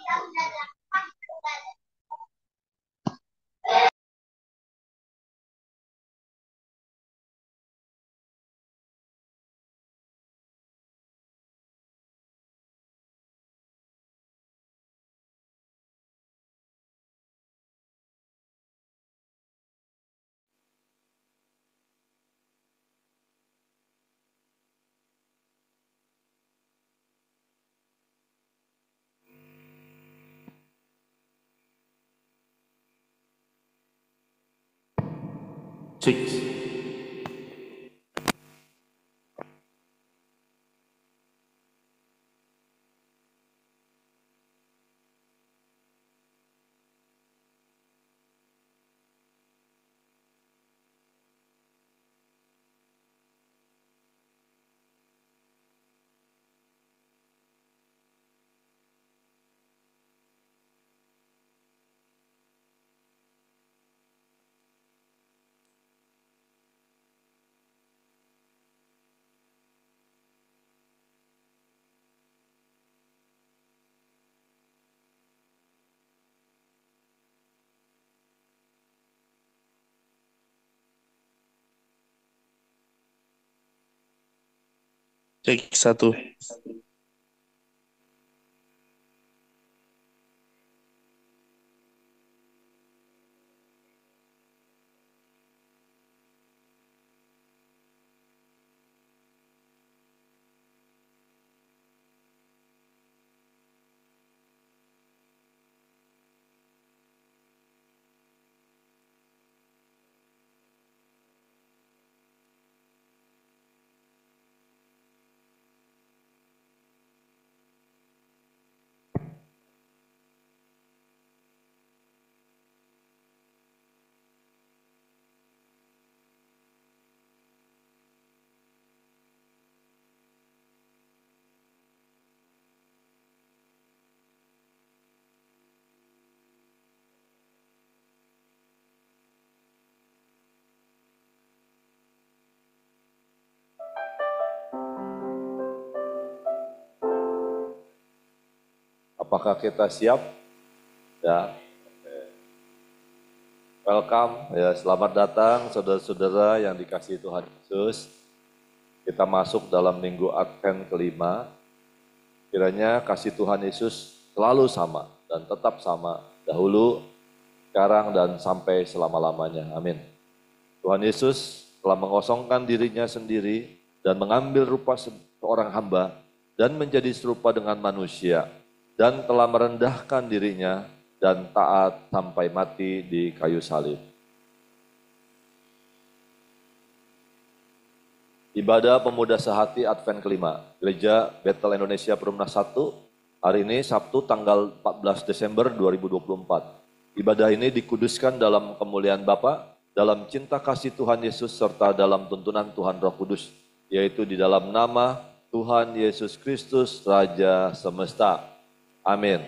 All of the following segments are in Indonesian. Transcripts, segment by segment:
6. Cek 1. Apakah kita siap? Ya. Welcome, ya, selamat datang saudara-saudara yang dikasihi Tuhan Yesus. Kita masuk dalam minggu Advent kelima. Kiranya kasih Tuhan Yesus selalu sama dan tetap sama dahulu, sekarang, dan sampai selama-lamanya. Amin. Tuhan Yesus telah mengosongkan dirinya sendiri dan mengambil rupa seorang hamba dan menjadi serupa dengan manusia dan telah merendahkan dirinya dan taat sampai mati di kayu salib. Ibadah Pemuda Sehati Advent kelima, Gereja Bethel Indonesia Perumnas 1, hari ini Sabtu tanggal 14 Desember 2024. Ibadah ini dikuduskan dalam kemuliaan Bapa, dalam cinta kasih Tuhan Yesus, serta dalam tuntunan Tuhan Roh Kudus, yaitu di dalam nama Tuhan Yesus Kristus, Raja Semesta. Amin.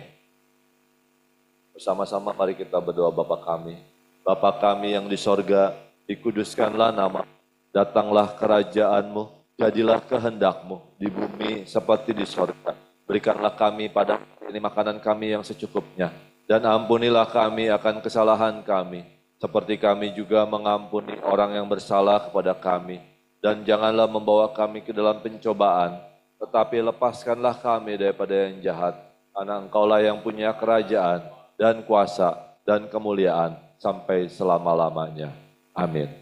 Bersama-sama mari kita berdoa. Bapa kami. Bapa kami yang di sorga, dikuduskanlah nama. Datanglah kerajaan-Mu, jadilah kehendak-Mu di bumi seperti di sorga. Berikanlah kami pada ini makanan kami yang secukupnya. Dan ampunilah kami akan kesalahan kami, seperti kami juga mengampuni orang yang bersalah kepada kami. Dan janganlah membawa kami ke dalam pencobaan, tetapi lepaskanlah kami daripada yang jahat. Karena Engkaulah yang punya kerajaan dan kuasa dan kemuliaan sampai selama-lamanya. Amin.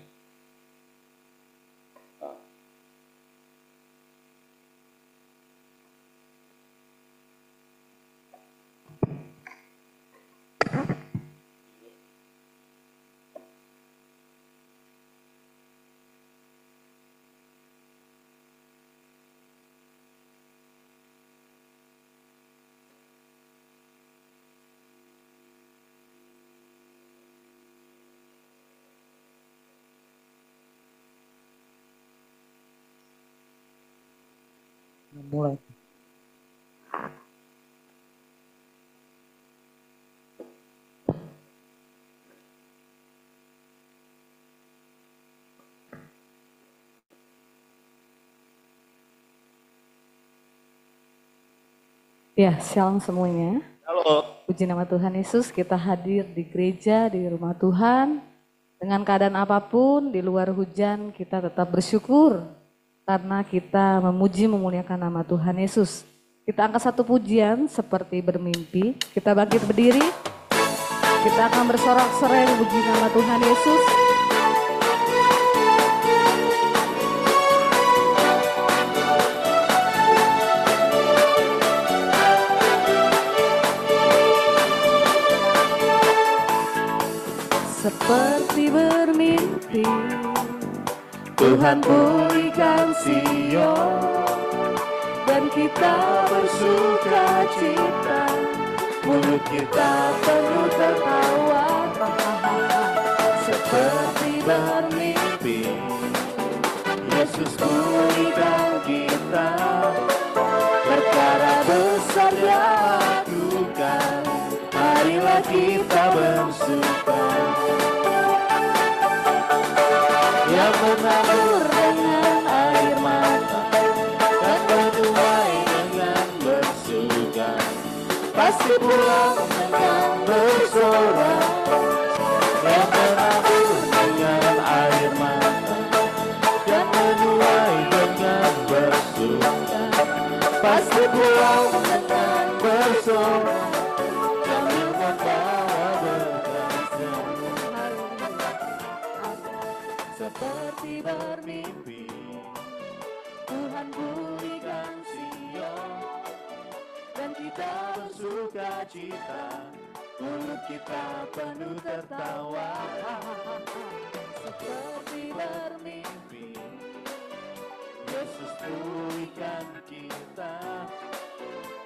Mulai. Ya, shalom semuanya. Halo. Puji nama Tuhan Yesus, kita hadir di gereja, di rumah Tuhan. Dengan keadaan apapun, di luar hujan, kita tetap bersyukur. Karena kita memuji memuliakan nama Tuhan Yesus. Kita angkat satu pujian seperti bermimpi. Kita bangkit berdiri. Kita akan bersorak-sorai memuji nama Tuhan Yesus. Seperti bermimpi, Tuhan pulihkan Sion, dan kita bersuka cita, mulut kita penuh tertawa. Seperti bermimpi, Yesus pulihkan kita, perkara besar Dia lakukan, marilah kita bersuka. Yang menabur dengan air mata dan menuai dengan bersuka, pasti pulang dengan bersorak. Yang menabur dengan air mata dan menuai dengan bersuka, pasti pulang dengan bersorak. Sambil membawa berkasih seperti bermimpi, Tuhan pulihkan Sion, dan kita bersuka cita, mulut kita penuh tertawa. Seperti bermimpi, Yesus pulihkan kita,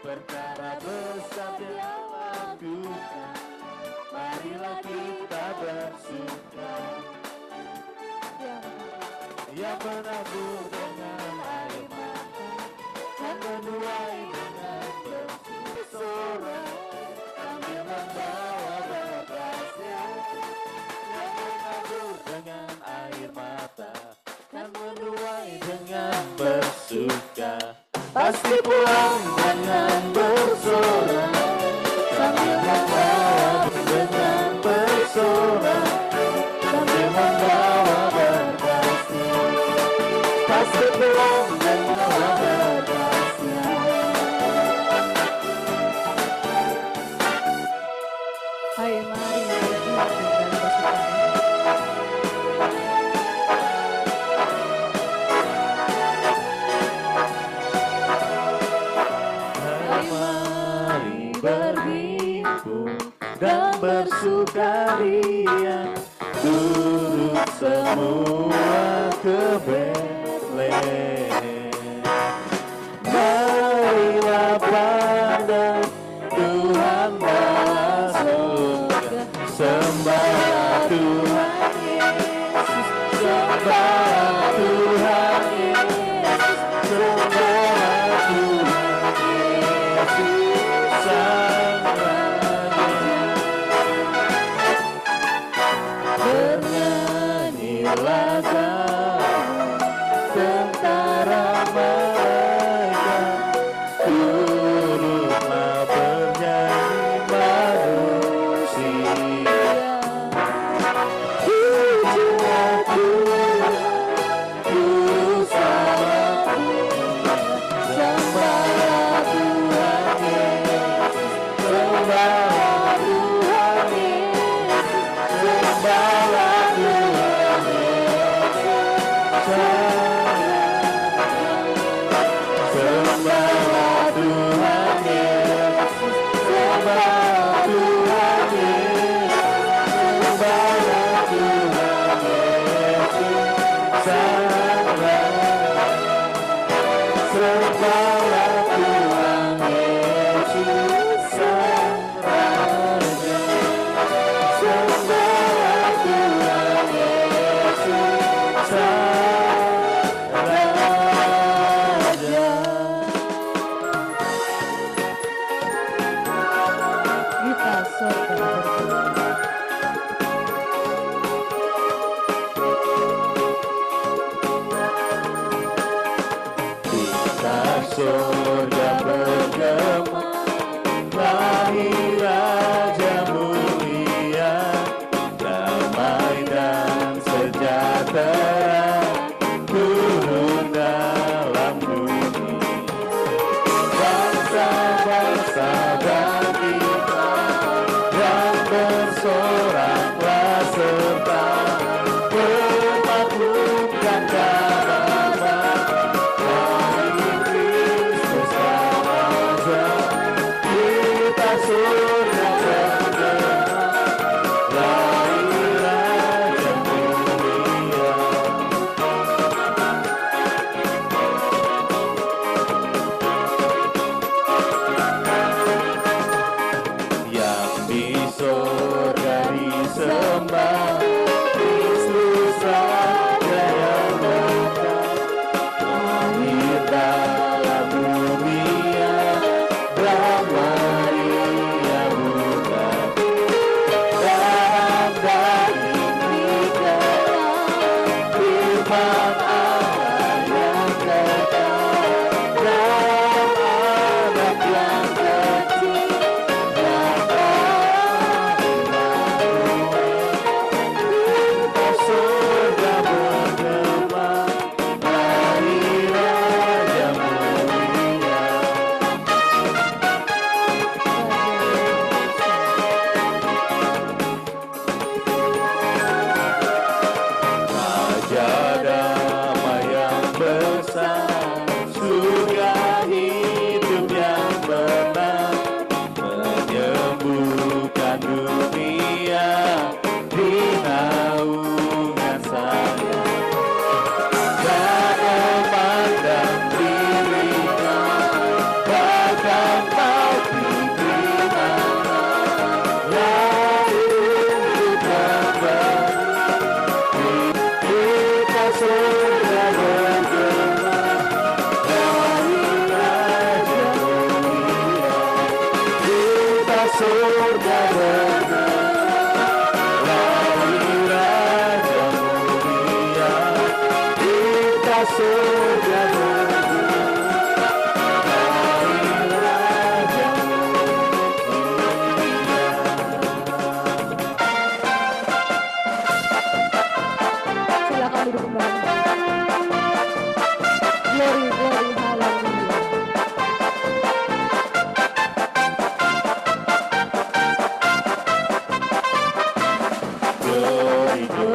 perkara besar Dia lakukan, marilah kita bersuka. Yang menabur dengan air mata dan menuai dengan bersorak, sambil membawa berkasih. Yang menabur dengan air mata dan menuai dengan bersuka, pasti pulang dengan bersorak. Sambil membawa dengan bersorak, sambil membawa berkasih, pasti pulang dengan berkasih. Hai, mari kita bersuka. Berhimpun dan bersukaria, turut semua ke Betlehem. Marilah pandang Tuhan Maha Surga, sembah Tuhan Yesus, sembah Tuhan Yesus, sembah Tuhan Yesus. Bernyanyilah kamu tentara malaikat, turutlah bernyanyi manusia. Pujilah Tuhan, bersama sembahlah Tuhan Yesus, sembahlah Tuhan Yesus, sembahlah Tuhan Yesus, sembahlah Tuhan Yesus, sembahlah Tuhan Yesus, sembahlah Tuhan Yesus, sembahlah Tuhan Yesus, Sang Raja, sembahlah Tuhan Yesus, Sang Raja. Kita surga berdoa. Kita surga bergema, lahir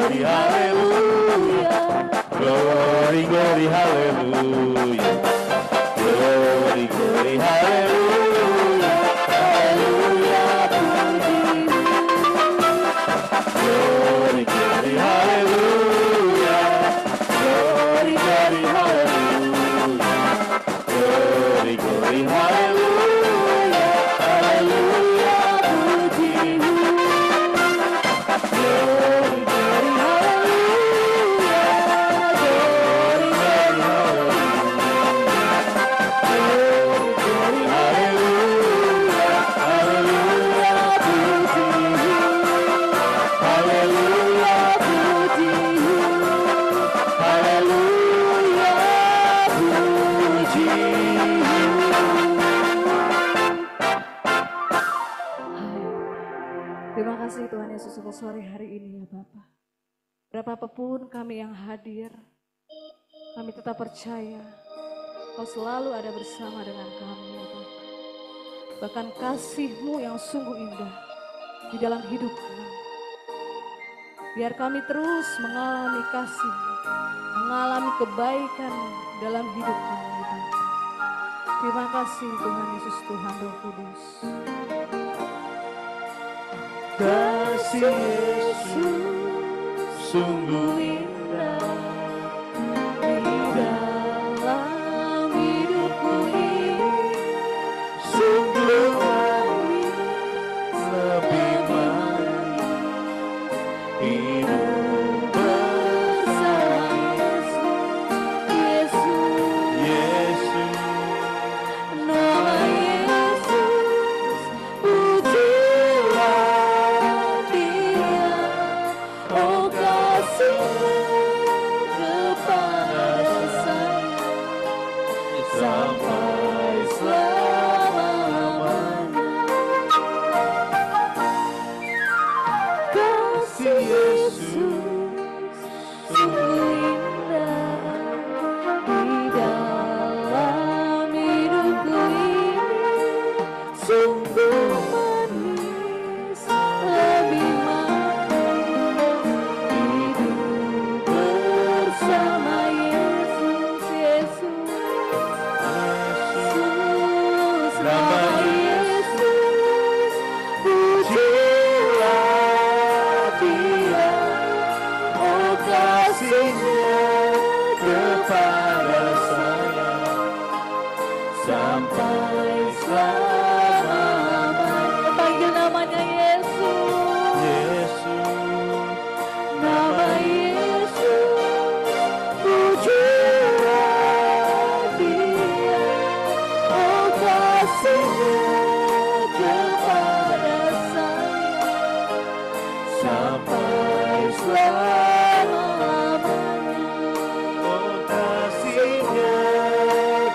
glory, hallelujah. Glory, glory, hallelujah. Glory, glory, hallelujah. Hallelujah, glory, glory, hallelujah. Glory, glory, hallelujah. Glory, glory, hallelujah. Hallelujah, pujimu. Glory, glory, hallelujah. Glory, glory, hallelujah. Hallelujah, pujimu. Hallelujah, pujimu. Hallelujah, pujimu. Terima kasih Tuhan Yesus untuk sore hari ini ya Bapak. Berapapun kami yang hadir, kami tetap percaya Kau selalu ada bersama dengan kami ya Bapak. Bahkan kasih-Mu yang sungguh indah di dalam hidup kami. Biar kami terus mengalami kasih, mengalami kebaikan dalam hidup kami ya Bapak. Terima kasih Tuhan Yesus, Tuhan Roh Kudus. Kasih Yesus sungguh indah Di dalam hidupku ini sungguh manis, lebih manis hidup bersama Yesus, Yesus. nama Yesus, pujilah Dia, oh kasih-Mu kepada saya sampai selama-lamanya. Kasih Yesus sungguh indah di dalam hidupku ini, sungguh manis, lebih manis hidup bersama Yesus, Yesus, Yesus, nama Yesus, pujilah Dia, oh kasih-Nya Kepada saya sampai selama-lamanya. Panggil namanya Yesus, Yesus, nama Yesus, pujilah Dia, oh kasih-Nya kepada saya sampai selama-lamanya. oh kasih-Nya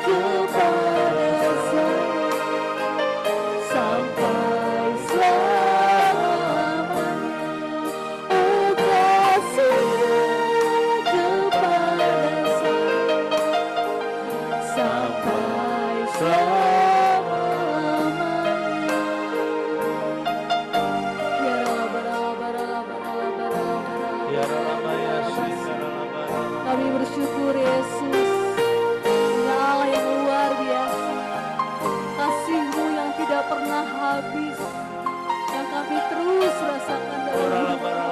Kepada saya sampai selama-lamanya, oh kasih-Nya kepada saya sampai selama-lamanya. Ya Ya Rama Yesus, ya Rama. kami bersyukur Yesus, Ya Allah yang luar biasa, kasih-Mu yang tidak pernah habis, yang kami terus rasakan dalam hidup kami.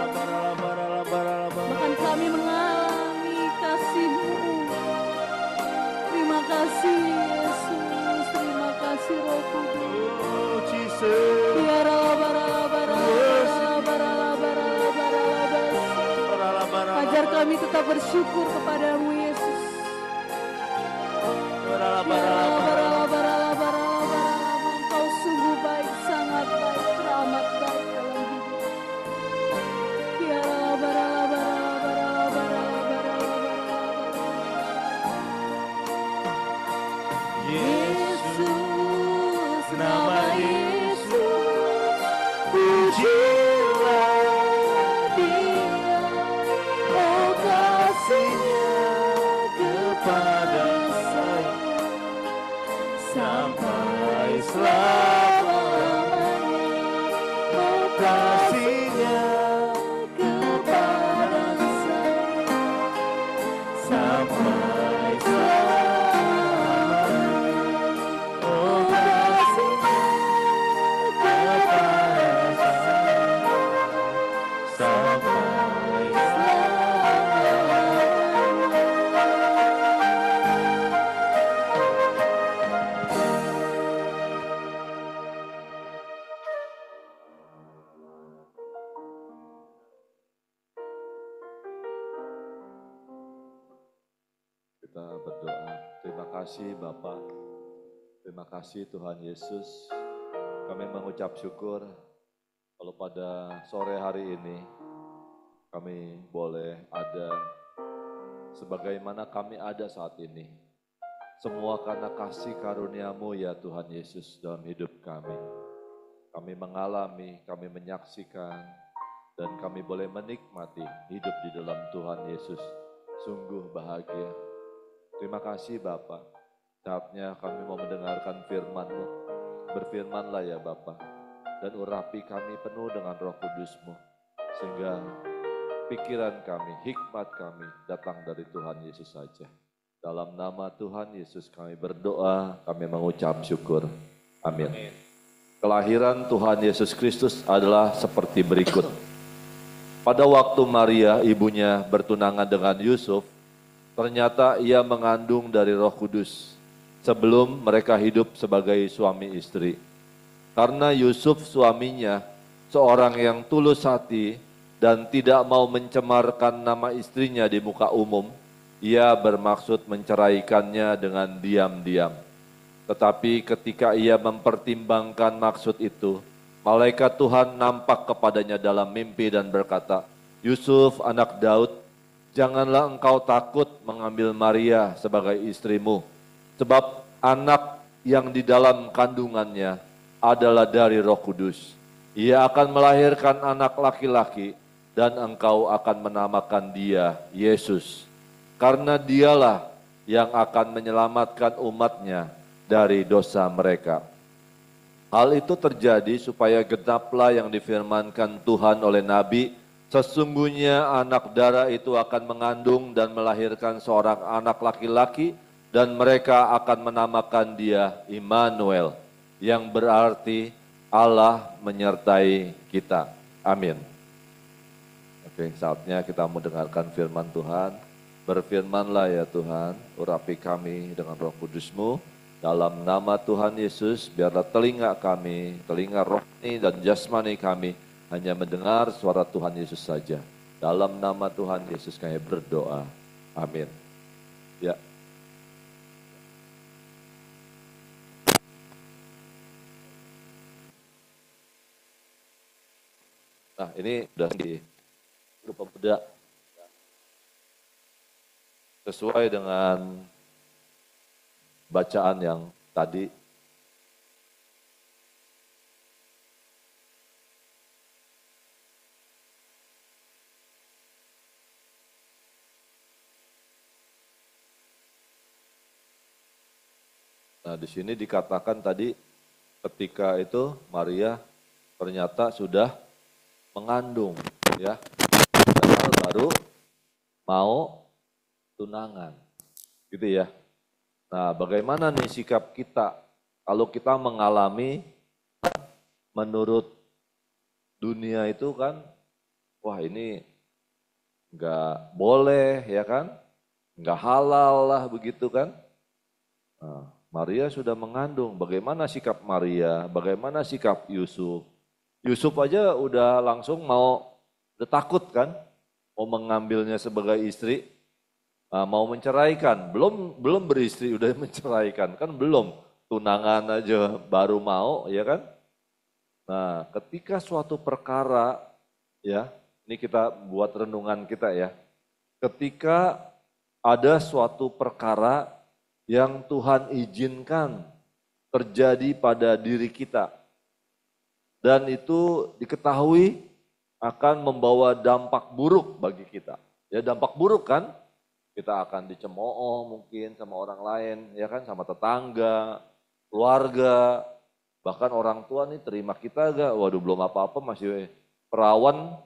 Bahkan kami mengalami kasih-Mu. Terima kasih Yesus, terima kasih Roh Kudus. Oh Jesus, Ya Allah, ajar kami tetap bersyukur kepadamu Yesus. Engkau sungguh baik, sangat baik, teramat baik dalam hidup. Ya Yesus, nama Yesus, pujilah Dia, oh kasih-Nya kepada saya kita berdoa. Terima kasih Bapak. Terima kasih Tuhan Yesus. Kami mengucap syukur kalau pada sore hari ini kami boleh ada sebagaimana kami ada saat ini. Semua karena kasih karunia-Mu ya Tuhan Yesus dalam hidup kami. Kami mengalami, kami menyaksikan, dan kami boleh menikmati hidup di dalam Tuhan Yesus. Sungguh bahagia. Terima kasih Bapa. Saatnya kami mau mendengarkan firman-Mu. Berfirmanlah ya Bapa. Dan urapi kami penuh dengan Roh Kudus-Mu. Sehingga pikiran kami, hikmat kami datang dari Tuhan Yesus saja. Dalam nama Tuhan Yesus kami berdoa, kami mengucap syukur. Amin. Kelahiran Tuhan Yesus Kristus adalah seperti berikut. Pada waktu Maria ibunya bertunangan dengan Yusuf, ternyata ia mengandung dari Roh Kudus sebelum mereka hidup sebagai suami istri. Karena Yusuf suaminya seorang yang tulus hati dan tidak mau mencemarkan nama istrinya di muka umum, ia bermaksud menceraikannya dengan diam-diam. Tetapi ketika ia mempertimbangkan maksud itu, malaikat Tuhan nampak kepadanya dalam mimpi dan berkata, Yusuf anak Daud, janganlah engkau takut mengambil Maria sebagai istrimu, sebab anak yang di dalam kandungannya adalah dari Roh Kudus. Ia akan melahirkan anak laki-laki dan engkau akan menamakan dia Yesus, karena dialah yang akan menyelamatkan umatnya dari dosa mereka. Hal itu terjadi supaya genaplah yang difirmankan Tuhan oleh Nabi, sesungguhnya anak darah itu akan mengandung dan melahirkan seorang anak laki-laki dan mereka akan menamakan dia Immanuel, yang berarti Allah menyertai kita. Amin. Oke, saatnya kita mendengarkan firman Tuhan. Berfirmanlah ya Tuhan, urapi kami dengan Roh Kudus-Mu. Dalam nama Tuhan Yesus, biarlah telinga kami, telinga rohani dan jasmani kami hanya mendengar suara Tuhan Yesus saja. Dalam nama Tuhan Yesus kami berdoa. Amin. Ya. Nah, ini sudah di grup pemuda. Sesuai dengan bacaan yang tadi. Nah, di sini dikatakan tadi ketika itu Maria ternyata sudah mengandung, ya. Padahal baru mau tunangan. Gitu ya. Nah, bagaimana nih sikap kita kalau kita mengalami menurut dunia itu kan, wah ini nggak boleh ya kan, nggak halal lah begitu kan. Nah, Maria sudah mengandung, bagaimana sikap Maria, bagaimana sikap Yusuf. Yusuf aja udah langsung udah takut kan, mau mengambilnya sebagai istri. Nah, mau menceraikan, belum beristri udah menceraikan, kan belum, tunangan aja baru mau, ya kan? Nah, ketika suatu perkara, ya, ini kita buat renungan kita ya, ketika ada suatu perkara yang Tuhan izinkan terjadi pada diri kita, dan itu diketahui akan membawa dampak buruk bagi kita, ya dampak buruk kan? Kita akan dicemooh mungkin sama orang lain, ya kan, sama tetangga, keluarga, bahkan orang tua nih terima kita gak? Waduh belum apa-apa masih perawan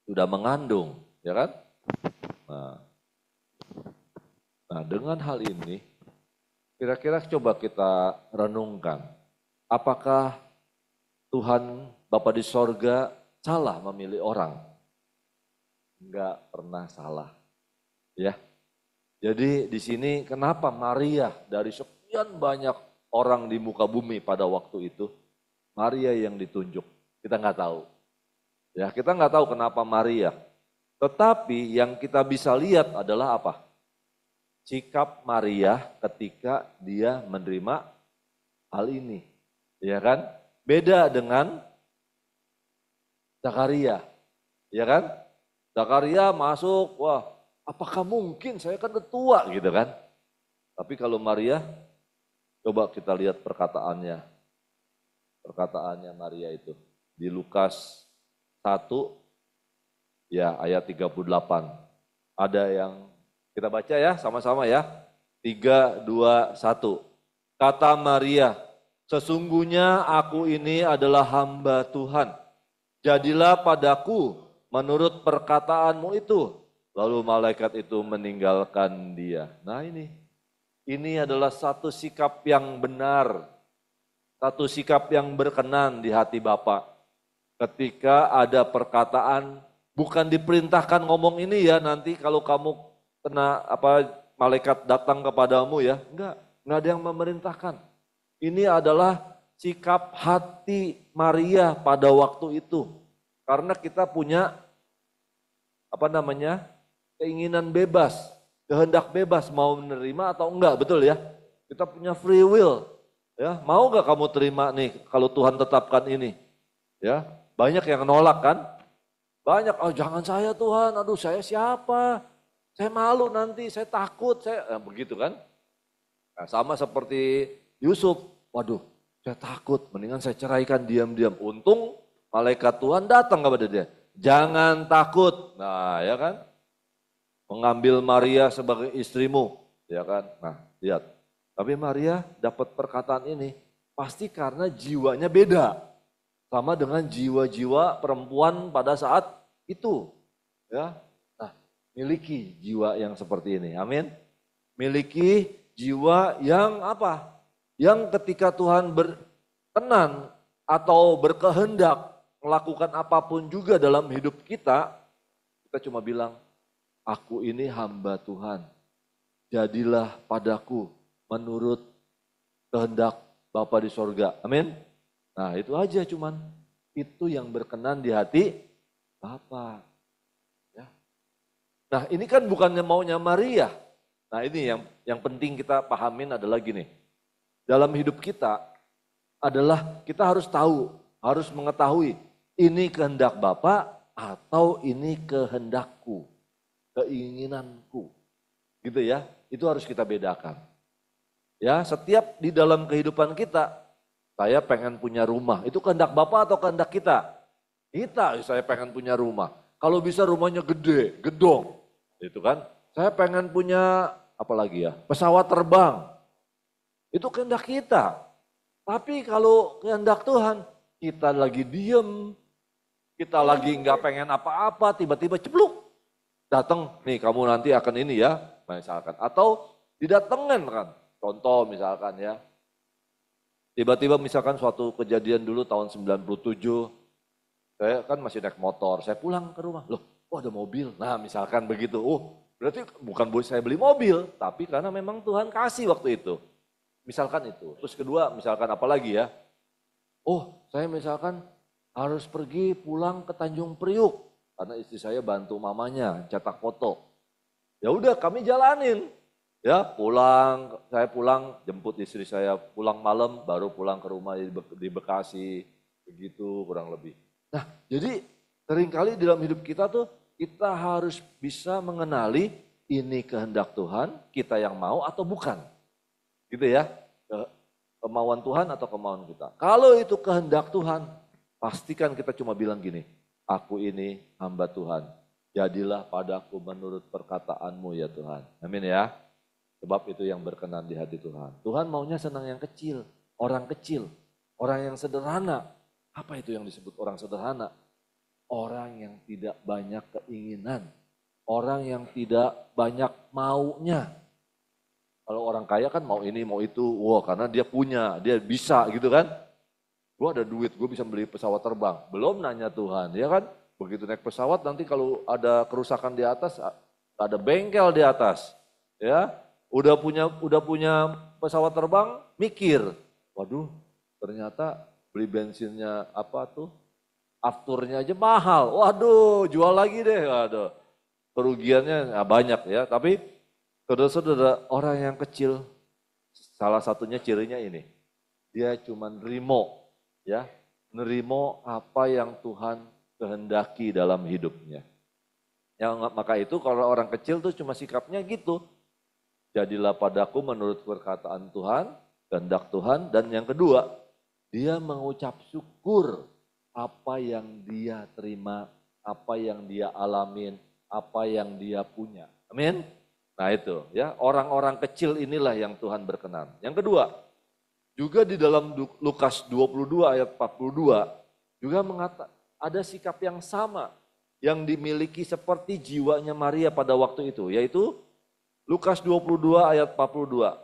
sudah mengandung, ya kan? Nah dengan hal ini, kira-kira coba kita renungkan, apakah Tuhan Bapa di sorga salah memilih orang? Enggak pernah salah. Ya, jadi di sini kenapa Maria dari sekian banyak orang di muka bumi pada waktu itu, Maria yang ditunjuk? Kita nggak tahu. Ya, kita nggak tahu kenapa Maria. Tetapi yang kita bisa lihat adalah apa? sikap Maria ketika dia menerima hal ini. Ya kan? Beda dengan Zakaria. Ya kan? Zakaria masuk, wah apakah mungkin saya kan udah tua gitu kan. Tapi kalau Maria, coba kita lihat perkataannya. Perkataannya Maria itu. Di Lukas 1, ya ayat 38. Ada yang kita baca ya sama-sama ya. 3, 2, 1. Kata Maria, sesungguhnya aku ini adalah hamba Tuhan. Jadilah padaku menurut perkataanmu itu. Lalu malaikat itu meninggalkan dia. Nah ini adalah satu sikap yang benar. Satu sikap yang berkenan di hati Bapa. Ketika ada perkataan, bukan diperintahkan ngomong ini ya nanti kalau kamu kena malaikat datang kepadamu ya. Enggak ada yang memerintahkan. Ini adalah sikap hati Maria pada waktu itu. Karena kita punya keinginan bebas, kehendak bebas mau menerima atau enggak, betul ya? Kita punya free will. Ya, mau enggak kamu terima nih kalau Tuhan tetapkan ini? Ya, banyak yang nolak kan? Banyak, oh jangan saya Tuhan, aduh saya siapa? Saya malu nanti, saya takut, begitu kan? Nah, sama seperti Yusuf, waduh saya takut, mendingan saya ceraikan diam-diam. Untung malaikat Tuhan datang kepada dia, jangan takut. Nah ya kan, mengambil Maria sebagai istrimu, ya kan? Nah lihat, tapi Maria dapat perkataan ini, pasti karena jiwanya beda. Sama dengan jiwa-jiwa perempuan pada saat itu. Ya, nah, miliki jiwa yang seperti ini. Amin. Miliki jiwa yang apa? Yang ketika Tuhan berkenan atau berkehendak melakukan apapun juga dalam hidup kita, kita cuma bilang, aku ini hamba Tuhan. Jadilah padaku menurut kehendak Bapa di sorga. Amin. Nah itu aja cuman, itu yang berkenan di hati Bapa. Ya. Nah ini kan bukannya maunya Maria. Nah ini yang penting kita pahamin adalah gini. Dalam hidup kita adalah kita harus tahu, harus mengetahui ini kehendak Bapa atau ini kehendakku, keinginanku. Gitu ya, itu harus kita bedakan. Ya, setiap di dalam kehidupan kita, saya pengen punya rumah. Itu kehendak Bapak atau kehendak kita? Kita, saya pengen punya rumah. Kalau bisa rumahnya gede, gedong. Itu kan. Saya pengen punya, apalagi ya, pesawat terbang. Itu kehendak kita. Tapi kalau kehendak Tuhan, kita lagi diem. Kita lagi nggak pengen apa-apa, tiba-tiba cepluk. Datang, nih kamu nanti akan ini ya, misalkan. Atau didatengin kan. Contoh misalkan ya. Tiba-tiba misalkan suatu kejadian dulu tahun 97, saya kan masih naik motor, saya pulang ke rumah, loh ada mobil, nah misalkan begitu, berarti bukan saya beli mobil, tapi karena memang Tuhan kasih waktu itu. Misalkan itu, terus kedua misalkan apa lagi ya, saya misalkan harus pergi pulang ke Tanjung Priuk, karena istri saya bantu mamanya cetak foto. Ya udah kami jalanin. Ya saya pulang jemput istri saya pulang malam baru pulang ke rumah di Bekasi begitu kurang lebih. Nah jadi seringkali dalam hidup kita tuh kita harus bisa mengenali ini kehendak Tuhan kita yang mau atau bukan. Gitu ya, kemauan Tuhan atau kemauan kita. Kalau itu kehendak Tuhan pastikan kita cuma bilang gini, aku ini hamba Tuhan, jadilah padaku menurut perkataanmu ya Tuhan. Amin ya. Sebab itu yang berkenan di hati Tuhan. Tuhan maunya senang yang kecil, orang yang sederhana. Apa itu yang disebut orang sederhana? Orang yang tidak banyak keinginan, orang yang tidak banyak maunya. Kalau orang kaya kan mau ini, mau itu, karena dia punya, dia bisa gitu kan. Gue ada duit, gue bisa beli pesawat terbang. Belum nanya Tuhan, ya kan? Begitu naik pesawat nanti kalau ada kerusakan di atas, ada bengkel di atas, ya. Udah punya pesawat terbang, mikir, waduh ternyata beli bensinnya afturnya aja mahal, waduh jual lagi deh, waduh kerugiannya banyak ya. Tapi Saudara-saudara, orang yang kecil, salah satunya cirinya ini. Dia cuma nerimo, ya, nerimo apa yang Tuhan kehendaki dalam hidupnya. Maka itu kalau orang kecil tuh cuma sikapnya gitu. Jadilah padaku menurut perkataan Tuhan, kehendak Tuhan. Dan yang kedua, dia mengucap syukur apa yang dia terima, apa yang dia alamin, apa yang dia punya. Amin. Nah itu ya, orang-orang kecil inilah yang Tuhan berkenan. Yang kedua, juga di dalam Lukas 22 ayat 42 juga mengatakan ada sikap yang sama yang dimiliki seperti jiwanya Maria pada waktu itu, yaitu Lukas 22 ayat 42.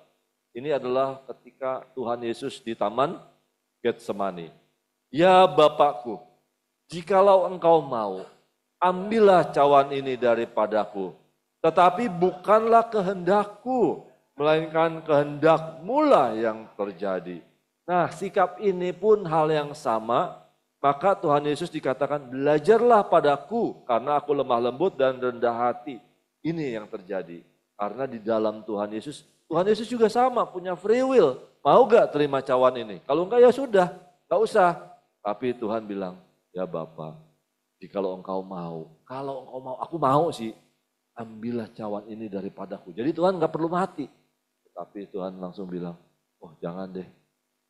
Ini adalah ketika Tuhan Yesus di taman Getsemani. Ya Bapakku, jikalau engkau mau, ambillah cawan ini daripadaku. Tetapi bukanlah kehendakku, melainkan kehendakmu lah yang terjadi. Nah, sikap ini pun hal yang sama. Maka Tuhan Yesus dikatakan, belajarlah padaku karena aku lemah lembut dan rendah hati. Ini yang terjadi. Karena di dalam Tuhan Yesus juga sama, punya free will. Mau gak terima cawan ini? Kalau enggak ya sudah, gak usah. Tapi Tuhan bilang, ya Bapa, jikalau engkau mau, kalau engkau mau, aku mau sih. Ambillah cawan ini daripadaku. Jadi Tuhan gak perlu mati. Tapi Tuhan langsung bilang, oh jangan deh,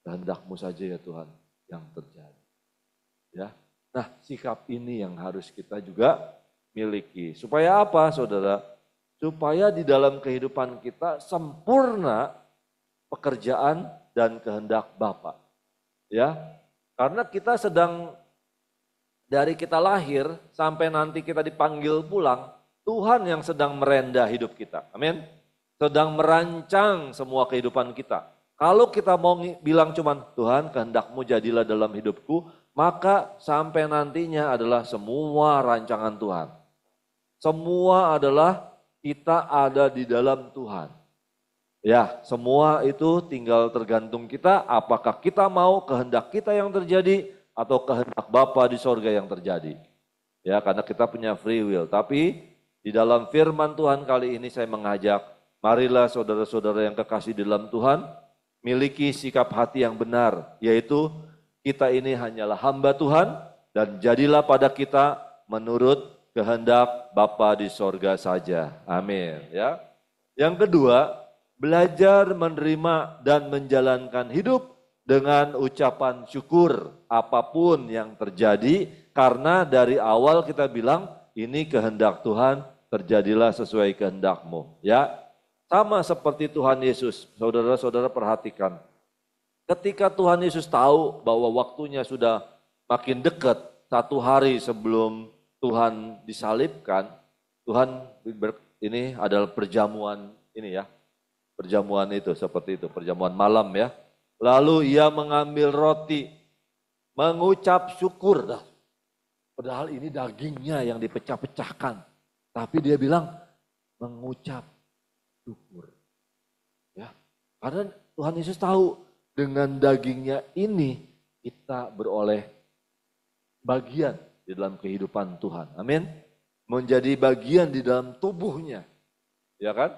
kehendakmu saja ya Tuhan yang terjadi. Ya, nah sikap ini yang harus kita juga miliki. Supaya apa saudara? Supaya di dalam kehidupan kita sempurna pekerjaan dan kehendak Bapa. Ya, karena kita sedang dari kita lahir sampai nanti kita dipanggil pulang, Tuhan yang sedang merendah hidup kita. Amin. Sedang merancang semua kehidupan kita. Kalau kita mau bilang cuman Tuhan kehendakmu jadilah dalam hidupku, maka sampai nantinya adalah semua rancangan Tuhan. Semua adalah kita ada di dalam Tuhan. Ya, semua itu tinggal tergantung kita apakah kita mau kehendak kita yang terjadi atau kehendak Bapa di sorga yang terjadi. Ya, karena kita punya free will. Tapi di dalam firman Tuhan kali ini saya mengajak, marilah saudara-saudara yang kekasih di dalam Tuhan, miliki sikap hati yang benar, yaitu kita ini hanyalah hamba Tuhan dan jadilah pada kita menurut kehendak Bapa di sorga saja. Amin. Ya. Yang kedua, belajar menerima dan menjalankan hidup dengan ucapan syukur apapun yang terjadi, karena dari awal kita bilang ini kehendak Tuhan, terjadilah sesuai kehendakmu. Ya, sama seperti Tuhan Yesus. Saudara-saudara perhatikan. Ketika Tuhan Yesus tahu bahwa waktunya sudah makin dekat, 1 hari sebelum Tuhan disalibkan, Tuhan ini adalah perjamuan ini ya. Perjamuan itu seperti itu, perjamuan malam ya. Lalu ia mengambil roti, mengucap syukur. Padahal ini dagingnya yang dipecah-pecahkan. Tapi dia bilang mengucap syukur. Ya, karena Tuhan Yesus tahu dengan dagingnya ini kita beroleh bagian di dalam kehidupan Tuhan. Amin. Menjadi bagian di dalam tubuhnya. Ya kan?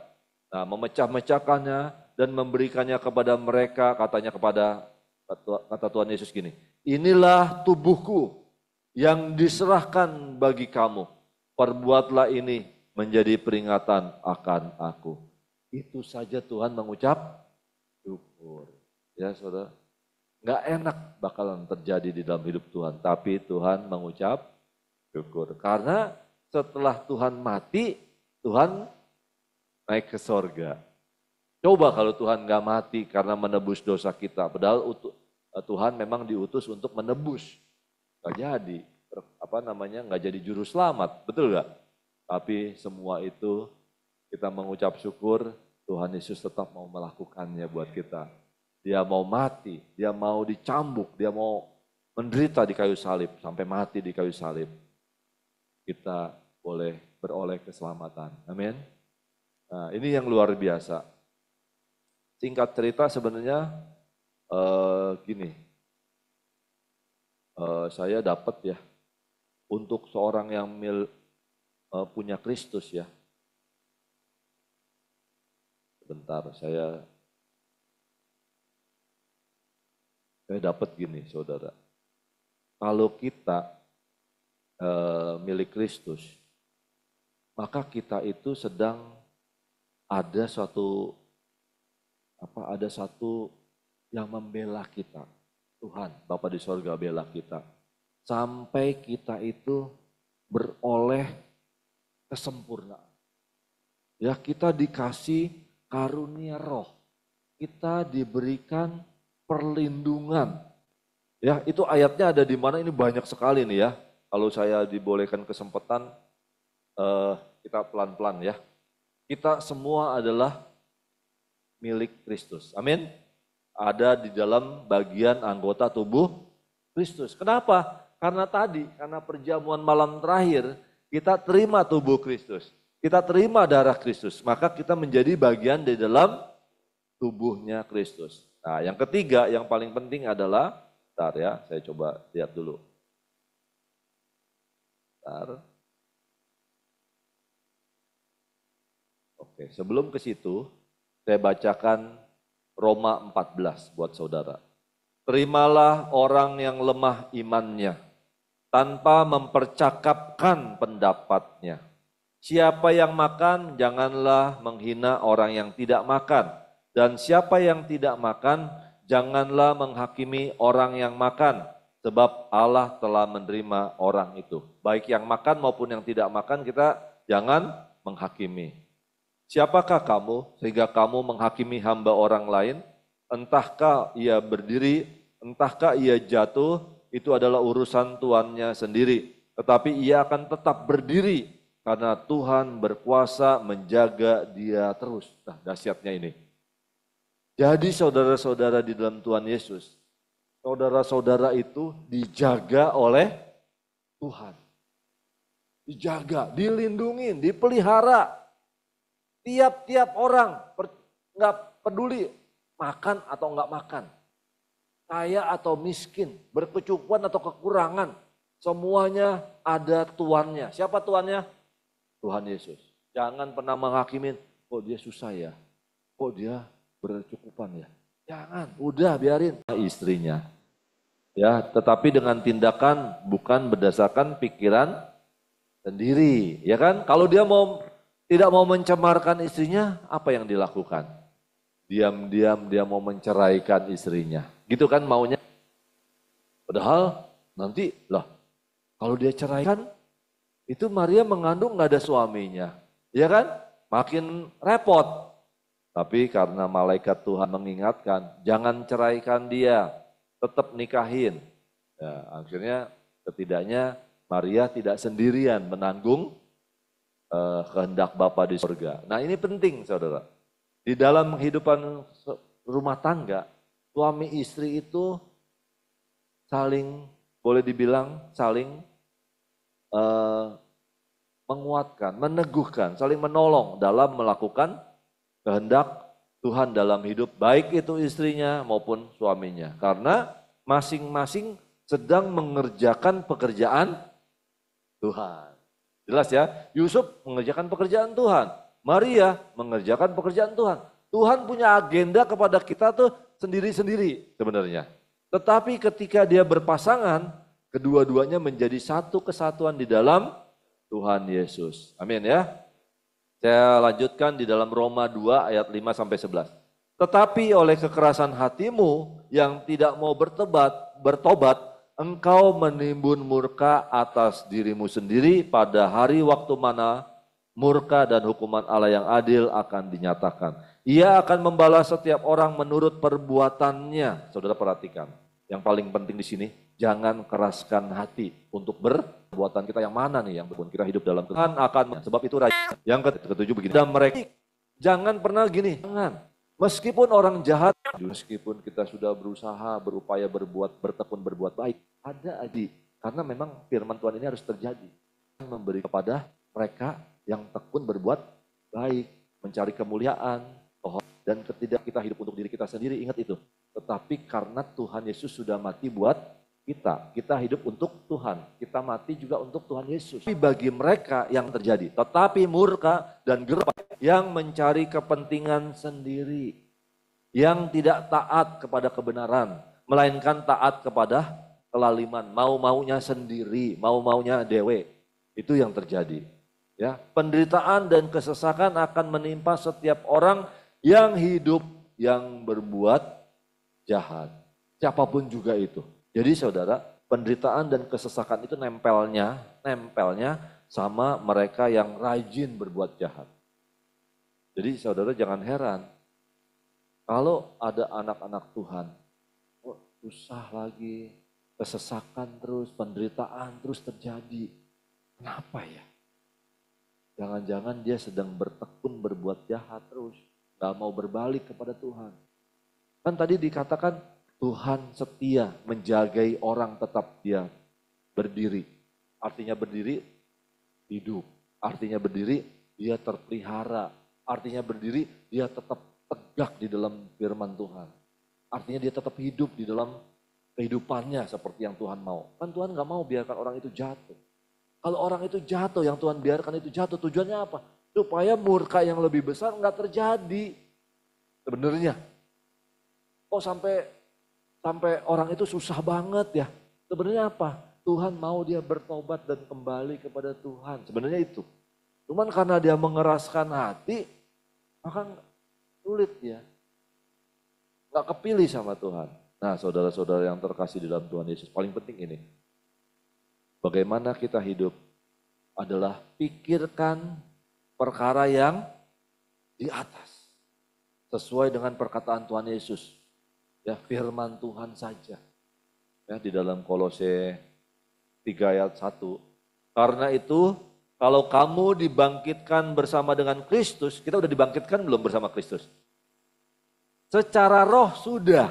Nah, memecah-mecahkannya dan memberikannya kepada mereka, katanya kata Tuhan Yesus gini, inilah tubuhku yang diserahkan bagi kamu. Perbuatlah ini menjadi peringatan akan aku. Itu saja Tuhan mengucap syukur. Ya saudara, nggak enak bakalan terjadi di dalam hidup Tuhan. Tapi Tuhan mengucap syukur. Karena setelah Tuhan mati, Tuhan naik ke sorga. Coba kalau Tuhan nggak mati karena menebus dosa kita. Padahal Tuhan memang diutus untuk menebus. Nggak jadi, nggak jadi juru selamat, betul nggak? Tapi semua itu kita mengucap syukur, Tuhan Yesus tetap mau melakukannya buat kita. Dia mau mati, dia mau dicambuk, dia mau menderita di kayu salib, sampai mati di kayu salib. Kita boleh beroleh keselamatan, amin. Nah, ini yang luar biasa. Singkat cerita sebenarnya gini, saya dapat ya, untuk seorang yang punya Kristus ya, bentar, saya dapat gini saudara. Kalau kita milik Kristus, maka kita itu sedang ada satu yang membela kita. Tuhan, Bapa di sorga bela kita. Sampai kita itu beroleh kesempurnaan. Ya, kita dikasih karunia roh. Kita diberikan perlindungan. Ya, itu ayatnya ada di mana? Ini banyak sekali nih ya. Kalau saya dibolehkan kesempatan, kita pelan-pelan ya. Kita semua adalah milik Kristus. Amin. Ada di dalam bagian anggota tubuh Kristus. Kenapa? Karena perjamuan malam terakhir, kita terima tubuh Kristus. Kita terima darah Kristus. Maka kita menjadi bagian di dalam tubuhnya Kristus. Nah, yang ketiga, yang paling penting adalah, bentar ya, saya coba lihat dulu. Bentar. Oke, sebelum ke situ, saya bacakan Roma 14 buat saudara. Terimalah orang yang lemah imannya, tanpa mempercakapkan pendapatnya. Siapa yang makan, janganlah menghina orang yang tidak makan. Dan siapa yang tidak makan, janganlah menghakimi orang yang makan. Sebab Allah telah menerima orang itu. Baik yang makan maupun yang tidak makan, kita jangan menghakimi. Siapakah kamu sehingga kamu menghakimi hamba orang lain? Entahkah ia berdiri, entahkah ia jatuh, itu adalah urusan tuannya sendiri. Tetapi ia akan tetap berdiri karena Tuhan berkuasa menjaga dia terus. Nah, dahsyatnya ini. Jadi saudara-saudara di dalam Tuhan Yesus, saudara-saudara itu dijaga oleh Tuhan. Dijaga, dilindungi, dipelihara. Tiap-tiap orang, nggak peduli makan atau nggak makan. Kaya atau miskin, berkecukupan atau kekurangan. Semuanya ada tuannya. Siapa tuannya? Tuhan Yesus. Jangan pernah menghakimin, kok dia susah ya, kok dia berkecukupan ya. Jangan, udah biarin istrinya. Ya, tetapi dengan tindakan bukan berdasarkan pikiran sendiri, ya kan? Kalau dia tidak mau mencemarkan istrinya, apa yang dilakukan? Diam-diam dia mau menceraikan istrinya. Gitu kan maunya. Padahal nanti lah, kalau dia ceraikan, itu Maria mengandung nggak ada suaminya. Ya kan? Makin repot. Tapi karena malaikat Tuhan mengingatkan, jangan ceraikan dia, tetap nikahin. Ya, akhirnya setidaknya Maria tidak sendirian menanggung kehendak Bapa di surga. Nah ini penting saudara. Di dalam kehidupan rumah tangga, suami istri itu saling, boleh dibilang saling menguatkan, meneguhkan, saling menolong dalam melakukan kehendak Tuhan dalam hidup, baik itu istrinya maupun suaminya. Karena masing-masing sedang mengerjakan pekerjaan Tuhan. Jelas ya, Yusuf mengerjakan pekerjaan Tuhan. Maria mengerjakan pekerjaan Tuhan. Tuhan punya agenda kepada kita tuh sendiri-sendiri sebenarnya. Tetapi ketika dia berpasangan, kedua-duanya menjadi satu kesatuan di dalam Tuhan Yesus. Amin ya. Saya lanjutkan di dalam Roma 2 ayat 5-11. Tetapi oleh kekerasan hatimu yang tidak mau bertobat, engkau menimbun murka atas dirimu sendiri pada hari waktu mana murka dan hukuman Allah yang adil akan dinyatakan. Ia akan membalas setiap orang menurut perbuatannya. Saudara perhatikan, yang paling penting di sini, jangan keraskan hati untuk perbuatan kita yang mana nih yang berbuat kita hidup dalam Tuhan akan, sebab itu raja. Yang ketujuh begini, dan mereka jangan pernah gini, jangan. Meskipun orang jahat, meskipun kita sudah berusaha, berupaya bertekun berbuat baik, ada aja. Karena memang firman Tuhan ini harus terjadi. Memberi kepada mereka yang tekun berbuat baik, mencari kemuliaan, dan ketika kita hidup untuk diri kita sendiri, ingat itu. Tetapi karena Tuhan Yesus sudah mati buat Kita hidup untuk Tuhan. Kita mati juga untuk Tuhan Yesus. Tapi bagi mereka yang terjadi, tetapi murka dan gerah yang mencari kepentingan sendiri. Yang tidak taat kepada kebenaran, melainkan taat kepada kelaliman. Mau-maunya sendiri, mau-maunya dewe. Itu yang terjadi. Ya, penderitaan dan kesesakan akan menimpa setiap orang yang hidup, yang berbuat jahat. Siapapun juga itu. Jadi saudara, penderitaan dan kesesakan itu nempelnya sama mereka yang rajin berbuat jahat. Jadi saudara jangan heran, kalau ada anak-anak Tuhan, oh, susah lagi, kesesakan terus, penderitaan terus terjadi. Kenapa ya? Jangan-jangan dia sedang bertekun berbuat jahat terus, gak mau berbalik kepada Tuhan. Kan tadi dikatakan, Tuhan setia menjagai orang tetap dia berdiri. Artinya berdiri hidup. Artinya berdiri dia terpelihara. Artinya berdiri dia tetap tegak di dalam firman Tuhan. Artinya dia tetap hidup di dalam kehidupannya seperti yang Tuhan mau. Kan Tuhan gak mau biarkan orang itu jatuh. Kalau orang itu jatuh, yang Tuhan biarkan itu jatuh, tujuannya apa? Supaya murka yang lebih besar gak terjadi. Sebenarnya. Kok sampai orang itu susah banget ya. Sebenarnya apa? Tuhan mau dia bertobat dan kembali kepada Tuhan. Sebenarnya itu. Cuman karena dia mengeraskan hati, maka sulit ya. Gak kepilih sama Tuhan. Nah saudara-saudara yang terkasih di dalam Tuhan Yesus, paling penting ini. Bagaimana kita hidup adalah pikirkan perkara yang di atas. Sesuai dengan perkataan Tuhan Yesus. Ya, firman Tuhan saja. Ya, di dalam Kolose 3 ayat 1. Karena itu, kalau kamu dibangkitkan bersama dengan Kristus, kita udah dibangkitkan belum bersama Kristus? Secara roh sudah.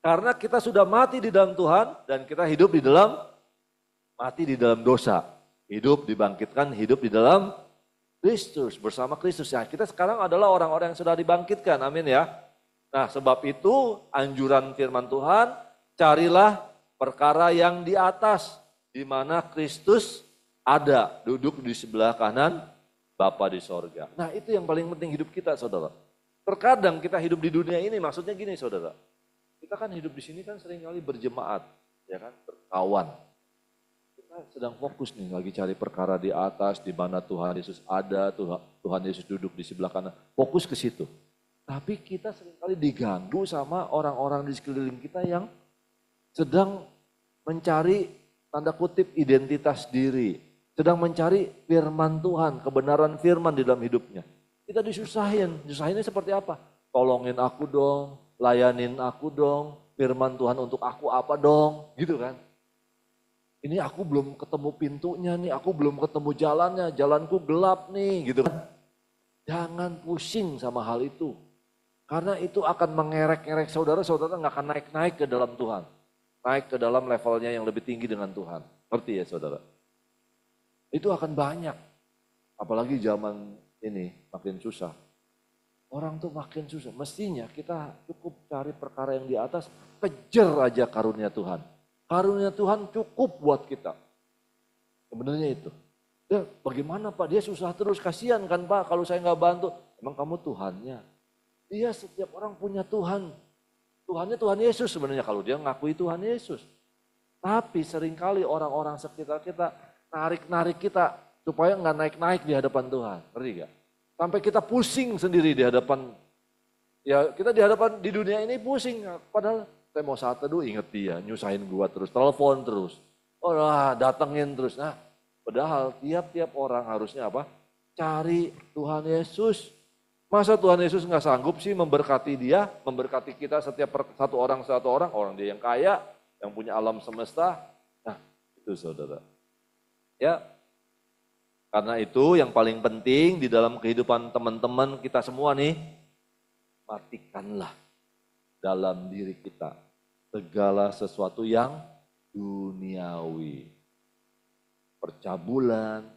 Karena kita sudah mati di dalam Tuhan dan kita hidup mati di dalam dosa. Hidup dibangkitkan, hidup di dalam Kristus, bersama Kristus. Ya, kita sekarang adalah orang-orang yang sudah dibangkitkan, amin ya. Nah sebab itu anjuran firman Tuhan, carilah perkara yang di atas, di mana Kristus ada, duduk di sebelah kanan Bapa di sorga. Nah itu yang paling penting hidup kita saudara. Terkadang kita hidup di dunia ini maksudnya gini saudara, kita kan hidup di sini kan seringkali berjemaat, ya kan, berkawan. Kita sedang fokus nih lagi cari perkara di atas, di mana Tuhan Yesus ada, Tuhan Yesus duduk di sebelah kanan, fokus ke situ. Tapi kita seringkali diganggu sama orang-orang di sekeliling kita yang sedang mencari tanda kutip identitas diri. Sedang mencari firman Tuhan, kebenaran firman di dalam hidupnya. Kita disusahin, disusahinnya seperti apa? Tolongin aku dong, layanin aku dong, firman Tuhan untuk aku apa dong, gitu kan. Ini aku belum ketemu pintunya nih, aku belum ketemu jalannya, jalanku gelap nih, gitu kan. Jangan pusing sama hal itu. Karena itu akan mengerek-ngerek saudara-saudara nggak akan naik-naik ke dalam Tuhan. Naik ke dalam levelnya yang lebih tinggi dengan Tuhan. Ngerti ya saudara? Itu akan banyak. Apalagi zaman ini makin susah. Orang tuh makin susah. Mestinya kita cukup cari perkara yang di atas. Kejar aja karunia Tuhan. Karunia Tuhan cukup buat kita. Sebenarnya itu. Ya, bagaimana Pak? Dia susah terus. Kasihan kan Pak kalau saya nggak bantu. Emang kamu Tuhannya? Iya, setiap orang punya Tuhan. Tuhannya Tuhan Yesus sebenarnya kalau dia ngakui Tuhan Yesus. Tapi seringkali orang-orang sekitar kita narik-narik kita supaya nggak naik-naik di hadapan Tuhan. Ngerti gak? Sampai kita pusing sendiri di hadapan, ya kita di hadapan di dunia ini pusing. Padahal saya mau saat teduh inget dia, nyusahin gua terus, telepon terus. Oh datengin terus. Nah padahal tiap-tiap orang harusnya apa? Cari Tuhan Yesus. Masa Tuhan Yesus nggak sanggup sih memberkati dia, memberkati kita setiap satu orang dia yang kaya, yang punya alam semesta. Nah itu saudara. Ya, karena itu yang paling penting di dalam kehidupan teman-teman kita semua nih, matikanlah dalam diri kita segala sesuatu yang duniawi. Percabulan,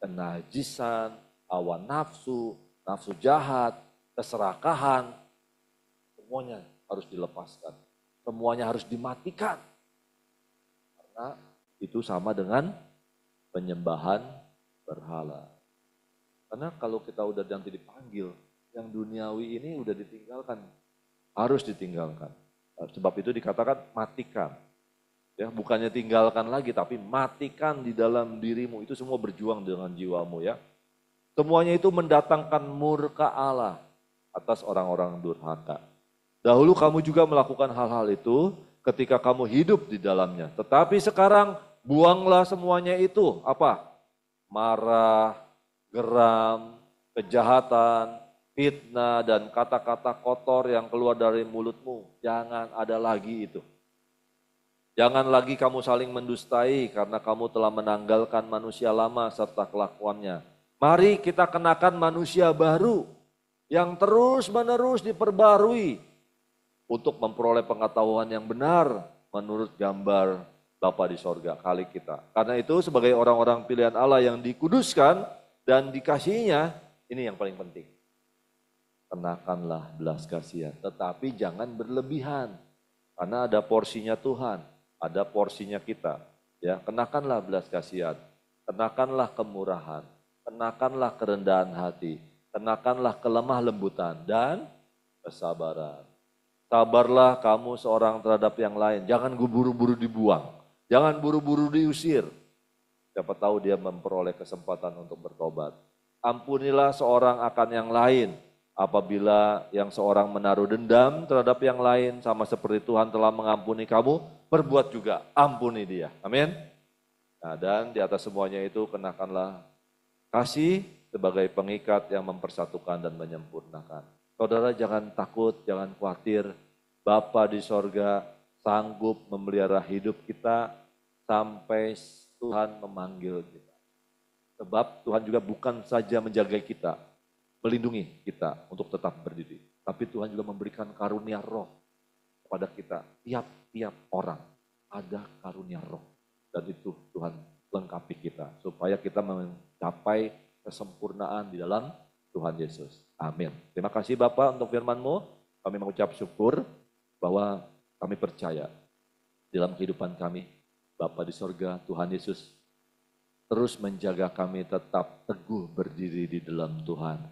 kenajisan, hawa nafsu, nafsu jahat, keserakahan, semuanya harus dilepaskan. Semuanya harus dimatikan. Karena itu sama dengan penyembahan berhala. Karena kalau kita udah nanti dipanggil, yang duniawi ini udah ditinggalkan, harus ditinggalkan. Sebab itu dikatakan matikan. Ya, bukannya tinggalkan lagi, tapi matikan di dalam dirimu. Itu semua berjuang dengan jiwamu ya. Semuanya itu mendatangkan murka Allah atas orang-orang durhaka. Dahulu kamu juga melakukan hal-hal itu ketika kamu hidup di dalamnya. Tetapi sekarang buanglah semuanya itu. Apa? Marah, geram, kejahatan, fitnah, dan kata-kata kotor yang keluar dari mulutmu. Jangan ada lagi itu. Jangan lagi kamu saling mendustai karena kamu telah menanggalkan manusia lama serta kelakuannya. Mari kita kenakan manusia baru yang terus-menerus diperbarui untuk memperoleh pengetahuan yang benar menurut gambar Bapa di sorga kali kita. Karena itu sebagai orang-orang pilihan Allah yang dikuduskan dan dikasihinya, ini yang paling penting. Kenakanlah belas kasihan, tetapi jangan berlebihan. Karena ada porsinya Tuhan, ada porsinya kita. Ya, kenakanlah belas kasihan, kenakanlah kemurahan, kenakanlah kerendahan hati, kenakanlah kelemah lembutan dan kesabaran. Sabarlah kamu seorang terhadap yang lain. Jangan buru-buru dibuang. Jangan buru-buru diusir. Siapa tahu dia memperoleh kesempatan untuk bertobat. Ampunilah seorang akan yang lain. Apabila yang seorang menaruh dendam terhadap yang lain, sama seperti Tuhan telah mengampuni kamu, berbuat juga. Ampuni dia. Amin. Nah, dan di atas semuanya itu kenakanlah kasih sebagai pengikat yang mempersatukan dan menyempurnakan. Saudara jangan takut, jangan khawatir. Bapa di sorga sanggup memelihara hidup kita sampai Tuhan memanggil kita. Sebab Tuhan juga bukan saja menjaga kita, melindungi kita untuk tetap berdiri. Tapi Tuhan juga memberikan karunia roh kepada kita. Tiap-tiap orang ada karunia roh. Dan itu Tuhan lengkapi kita. Supaya kita mencapai kesempurnaan di dalam Tuhan Yesus. Amin. Terima kasih Bapak untuk firman-Mu. Kami mengucap syukur bahwa kami percaya dalam kehidupan kami, Bapa di sorga, Tuhan Yesus terus menjaga kami tetap teguh berdiri di dalam Tuhan.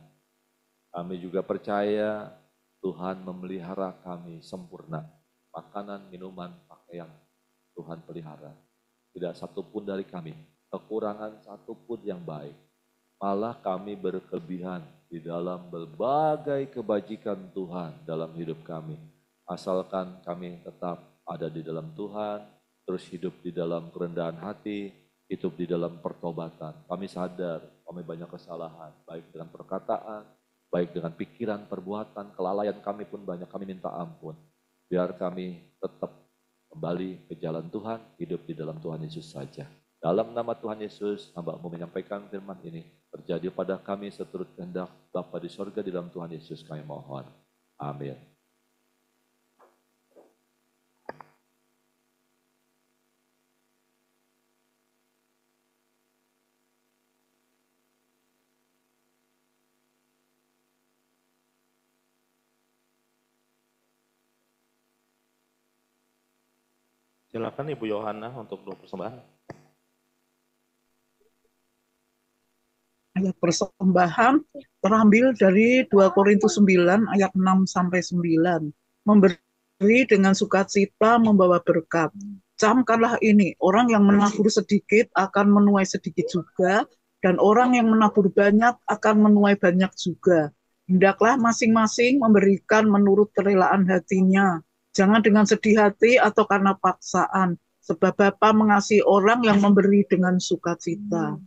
Kami juga percaya Tuhan memelihara kami sempurna. Makanan, minuman, pakaian Tuhan pelihara. Tidak satupun dari kami, kekurangan satupun yang baik. Malah kami berkelebihan di dalam berbagai kebajikan Tuhan dalam hidup kami. Asalkan kami tetap ada di dalam Tuhan, terus hidup di dalam kerendahan hati, hidup di dalam pertobatan. Kami sadar kami banyak kesalahan, baik dengan perkataan, baik dengan pikiran, perbuatan, kelalaian kami pun banyak, kami minta ampun. Biar kami tetap kembali ke jalan Tuhan, hidup di dalam Tuhan Yesus saja. Dalam nama Tuhan Yesus, hamba-Mu menyampaikan firman ini, terjadi pada kami seturut kehendak Bapa di sorga di dalam Tuhan Yesus kami mohon. Amin. Silakan Ibu Yohana untuk doa persembahan. Ayat persembahan terambil dari 2 Korintus 9 ayat 6 sampai 9. Memberi dengan sukacita membawa berkat. Camkanlah ini, orang yang menabur sedikit akan menuai sedikit juga, dan orang yang menabur banyak akan menuai banyak juga. Hendaklah masing-masing memberikan menurut kerelaan hatinya. Jangan dengan sedih hati atau karena paksaan, sebab Bapa mengasihi orang yang memberi dengan sukacita.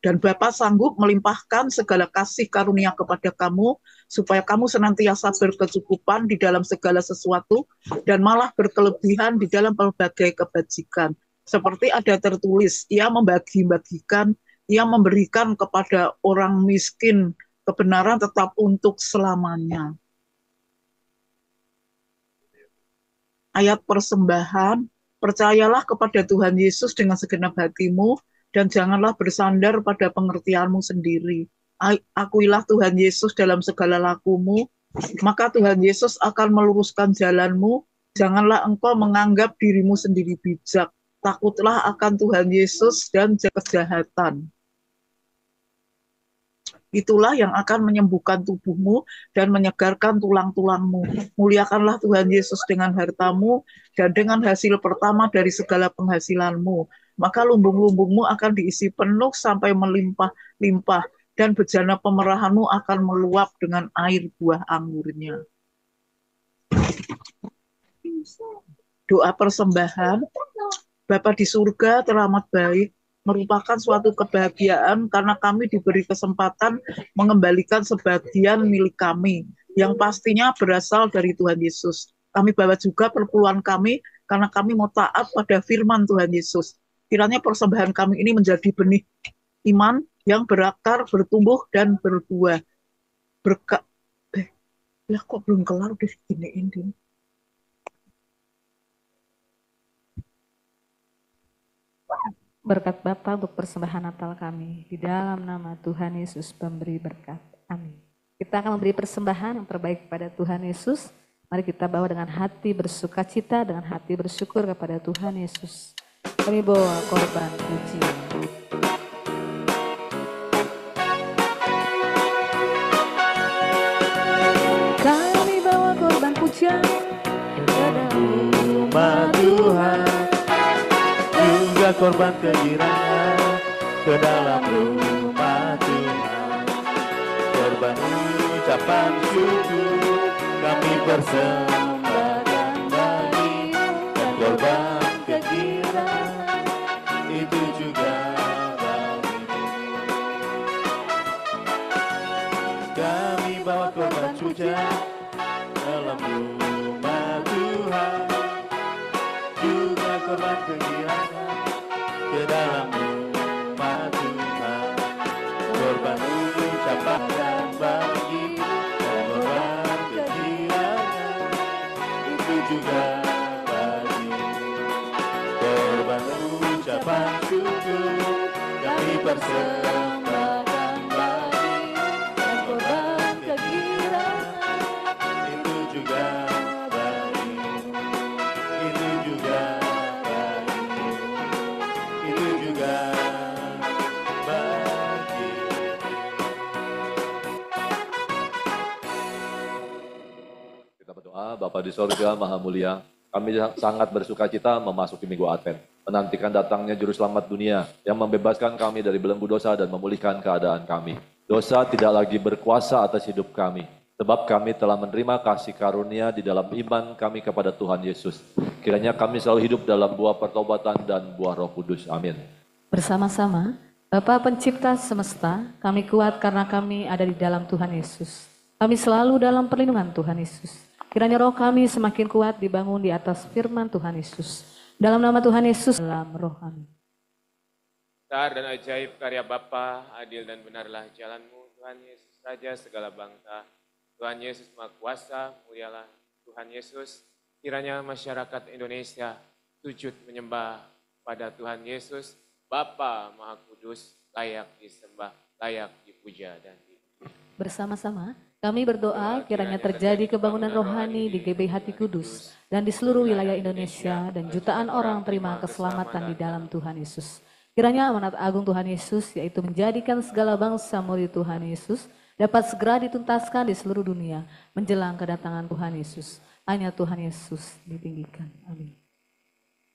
Dan Bapa sanggup melimpahkan segala kasih karunia kepada kamu, supaya kamu senantiasa berkecukupan di dalam segala sesuatu, dan malah berkelebihan di dalam berbagai kebajikan. Seperti ada tertulis, ia membagi-bagikan, ia memberikan kepada orang miskin, kebenaran tetap untuk selamanya. Ayat persembahan, percayalah kepada Tuhan Yesus dengan segenap hatimu, dan janganlah bersandar pada pengertianmu sendiri. Akuilah Tuhan Yesus dalam segala lakumu, maka Tuhan Yesus akan meluruskan jalanmu. Janganlah engkau menganggap dirimu sendiri bijak. Takutlah akan Tuhan Yesus dan kejahatan. Itulah yang akan menyembuhkan tubuhmu dan menyegarkan tulang-tulangmu. Muliakanlah Tuhan Yesus dengan hartamu dan dengan hasil pertama dari segala penghasilanmu. Maka lumbung-lumbungmu akan diisi penuh sampai melimpah-limpah, dan bejana pemerahanmu akan meluap dengan air buah anggurnya. Doa persembahan. Bapa di surga, teramat baik, merupakan suatu kebahagiaan karena kami diberi kesempatan mengembalikan sebagian milik kami yang pastinya berasal dari Tuhan Yesus. Kami bawa juga perpuluhan kami karena kami mau taat pada firman Tuhan Yesus. Kiranya persembahan kami ini menjadi benih iman yang berakar, bertumbuh, dan berbuah. Lah kok belum kelar udah diginiin, Din. Berkat Bapa untuk persembahan Natal kami, di dalam nama Tuhan Yesus pemberi berkat. Amin. Kita akan memberi persembahan yang terbaik kepada Tuhan Yesus. Mari kita bawa dengan hati bersuka cita, dengan hati bersyukur kepada Tuhan Yesus. Kami bawa korban pujian. Kami bawa korban pujian ke dalam Rumah Tuhan, juga korban kegirangan ke dalam rumah Tuhan. Korban ucapan syukur kami persembahkan bagimu, dan korban kegirangan itu juga bagimu. Kami bawa korban pujian dalam rumah Tuhan, juga korban kegirangan ke dalam rumah Tuhan. Korban ucapan dan bagi, dan korban kegirangan itu juga bagi. Korban ucapan syukur kami persembahkan bagi, dan korban kegirangan itu juga bagi. Itu juga bagi. Itu juga bagi. Kita berdoa, Bapa di sorga, Maha Mulia, kami sangat bersuka cita memasuki Minggu Advent, menantikan datangnya Juru Selamat dunia yang membebaskan kami dari belenggu dosa dan memulihkan keadaan kami. Dosa tidak lagi berkuasa atas hidup kami, sebab kami telah menerima kasih karunia di dalam iman kami kepada Tuhan Yesus. Kiranya kami selalu hidup dalam buah pertobatan dan buah Roh Kudus. Amin. Bersama-sama, Bapa Pencipta semesta, kami kuat karena kami ada di dalam Tuhan Yesus. Kami selalu dalam perlindungan Tuhan Yesus. Kiranya roh kami semakin kuat dibangun di atas firman Tuhan Yesus. Dalam nama Tuhan Yesus, dalam roh kami. Besar dan ajaib karya Bapa, adil dan benarlah jalan-Mu, Tuhan Yesus, Raja segala bangsa. Tuhan Yesus Maha Kuasa, mulialah Tuhan Yesus. Kiranya masyarakat Indonesia sujud menyembah pada Tuhan Yesus, Bapa Maha Kudus, layak disembah, layak dipuja dan dipuji. Bersama-sama, kami berdoa kiranya terjadi kebangunan rohani di GBI Hati Kudus dan di seluruh wilayah Indonesia dan jutaan orang terima keselamatan di dalam Tuhan Yesus. Kiranya amanat agung Tuhan Yesus, yaitu menjadikan segala bangsa murid Tuhan Yesus, dapat segera dituntaskan di seluruh dunia menjelang kedatangan Tuhan Yesus. Hanya Tuhan Yesus ditinggikan. Amin.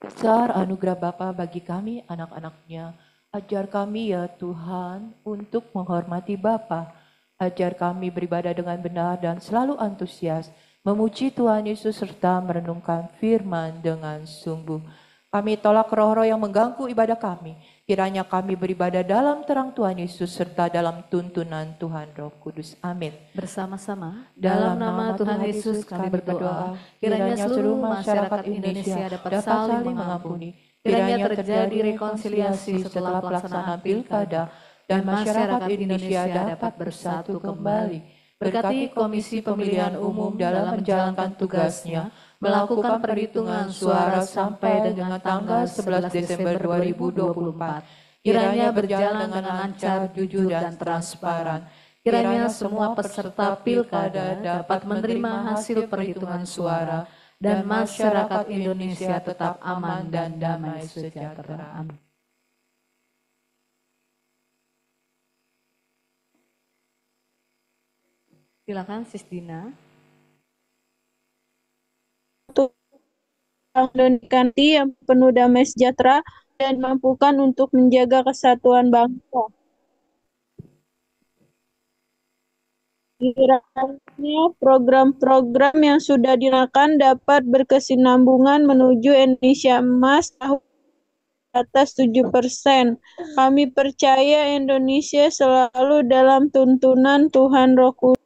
Besar anugerah Bapa bagi kami anak-anaknya. Ajar kami ya Tuhan untuk menghormati Bapa. Ajar kami beribadah dengan benar dan selalu antusias, memuji Tuhan Yesus serta merenungkan firman dengan sungguh. Kami tolak roh-roh yang mengganggu ibadah kami. Kiranya kami beribadah dalam terang Tuhan Yesus serta dalam tuntunan Tuhan Roh Kudus. Amin. Bersama-sama, dalam nama Tuhan Yesus kami berdoa, kiranya seluruh masyarakat Indonesia dapat saling mengampuni. Kiranya terjadi rekonsiliasi setelah pelaksanaan pilkada, dan masyarakat Indonesia dapat bersatu kembali. Berkati Komisi Pemilihan Umum dalam menjalankan tugasnya, melakukan perhitungan suara sampai dengan tanggal 11 Desember 2024. Kiranya berjalan dengan lancar, jujur, dan transparan. Kiranya semua peserta pilkada dapat menerima hasil perhitungan suara dan masyarakat Indonesia tetap aman dan damai sejahtera. Amin. Silakan Sis Dina. Dan dikanti yang penuh damai sejahtera dan mampukan untuk menjaga kesatuan bangsa. Kiranya program-program yang sudah dilakukan dapat berkesinambungan menuju Indonesia Emas tahun atas 7%. Kami percaya Indonesia selalu dalam tuntunan Tuhan Roh Kudus.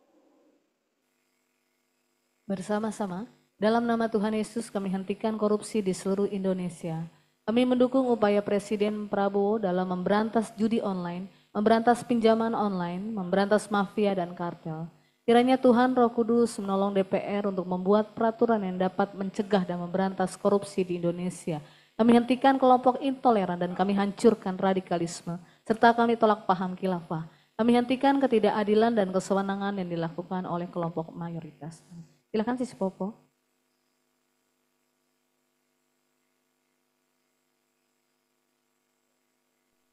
Bersama-sama, dalam nama Tuhan Yesus kami hentikan korupsi di seluruh Indonesia. Kami mendukung upaya Presiden Prabowo dalam memberantas judi online, memberantas pinjaman online, memberantas mafia dan kartel. Kiranya Tuhan Roh Kudus menolong DPR untuk membuat peraturan yang dapat mencegah dan memberantas korupsi di Indonesia. Kami hentikan kelompok intoleran dan kami hancurkan radikalisme, serta kami tolak paham khilafah. Kami hentikan ketidakadilan dan kesewenangan yang dilakukan oleh kelompok mayoritas. Silakan Sis Popo.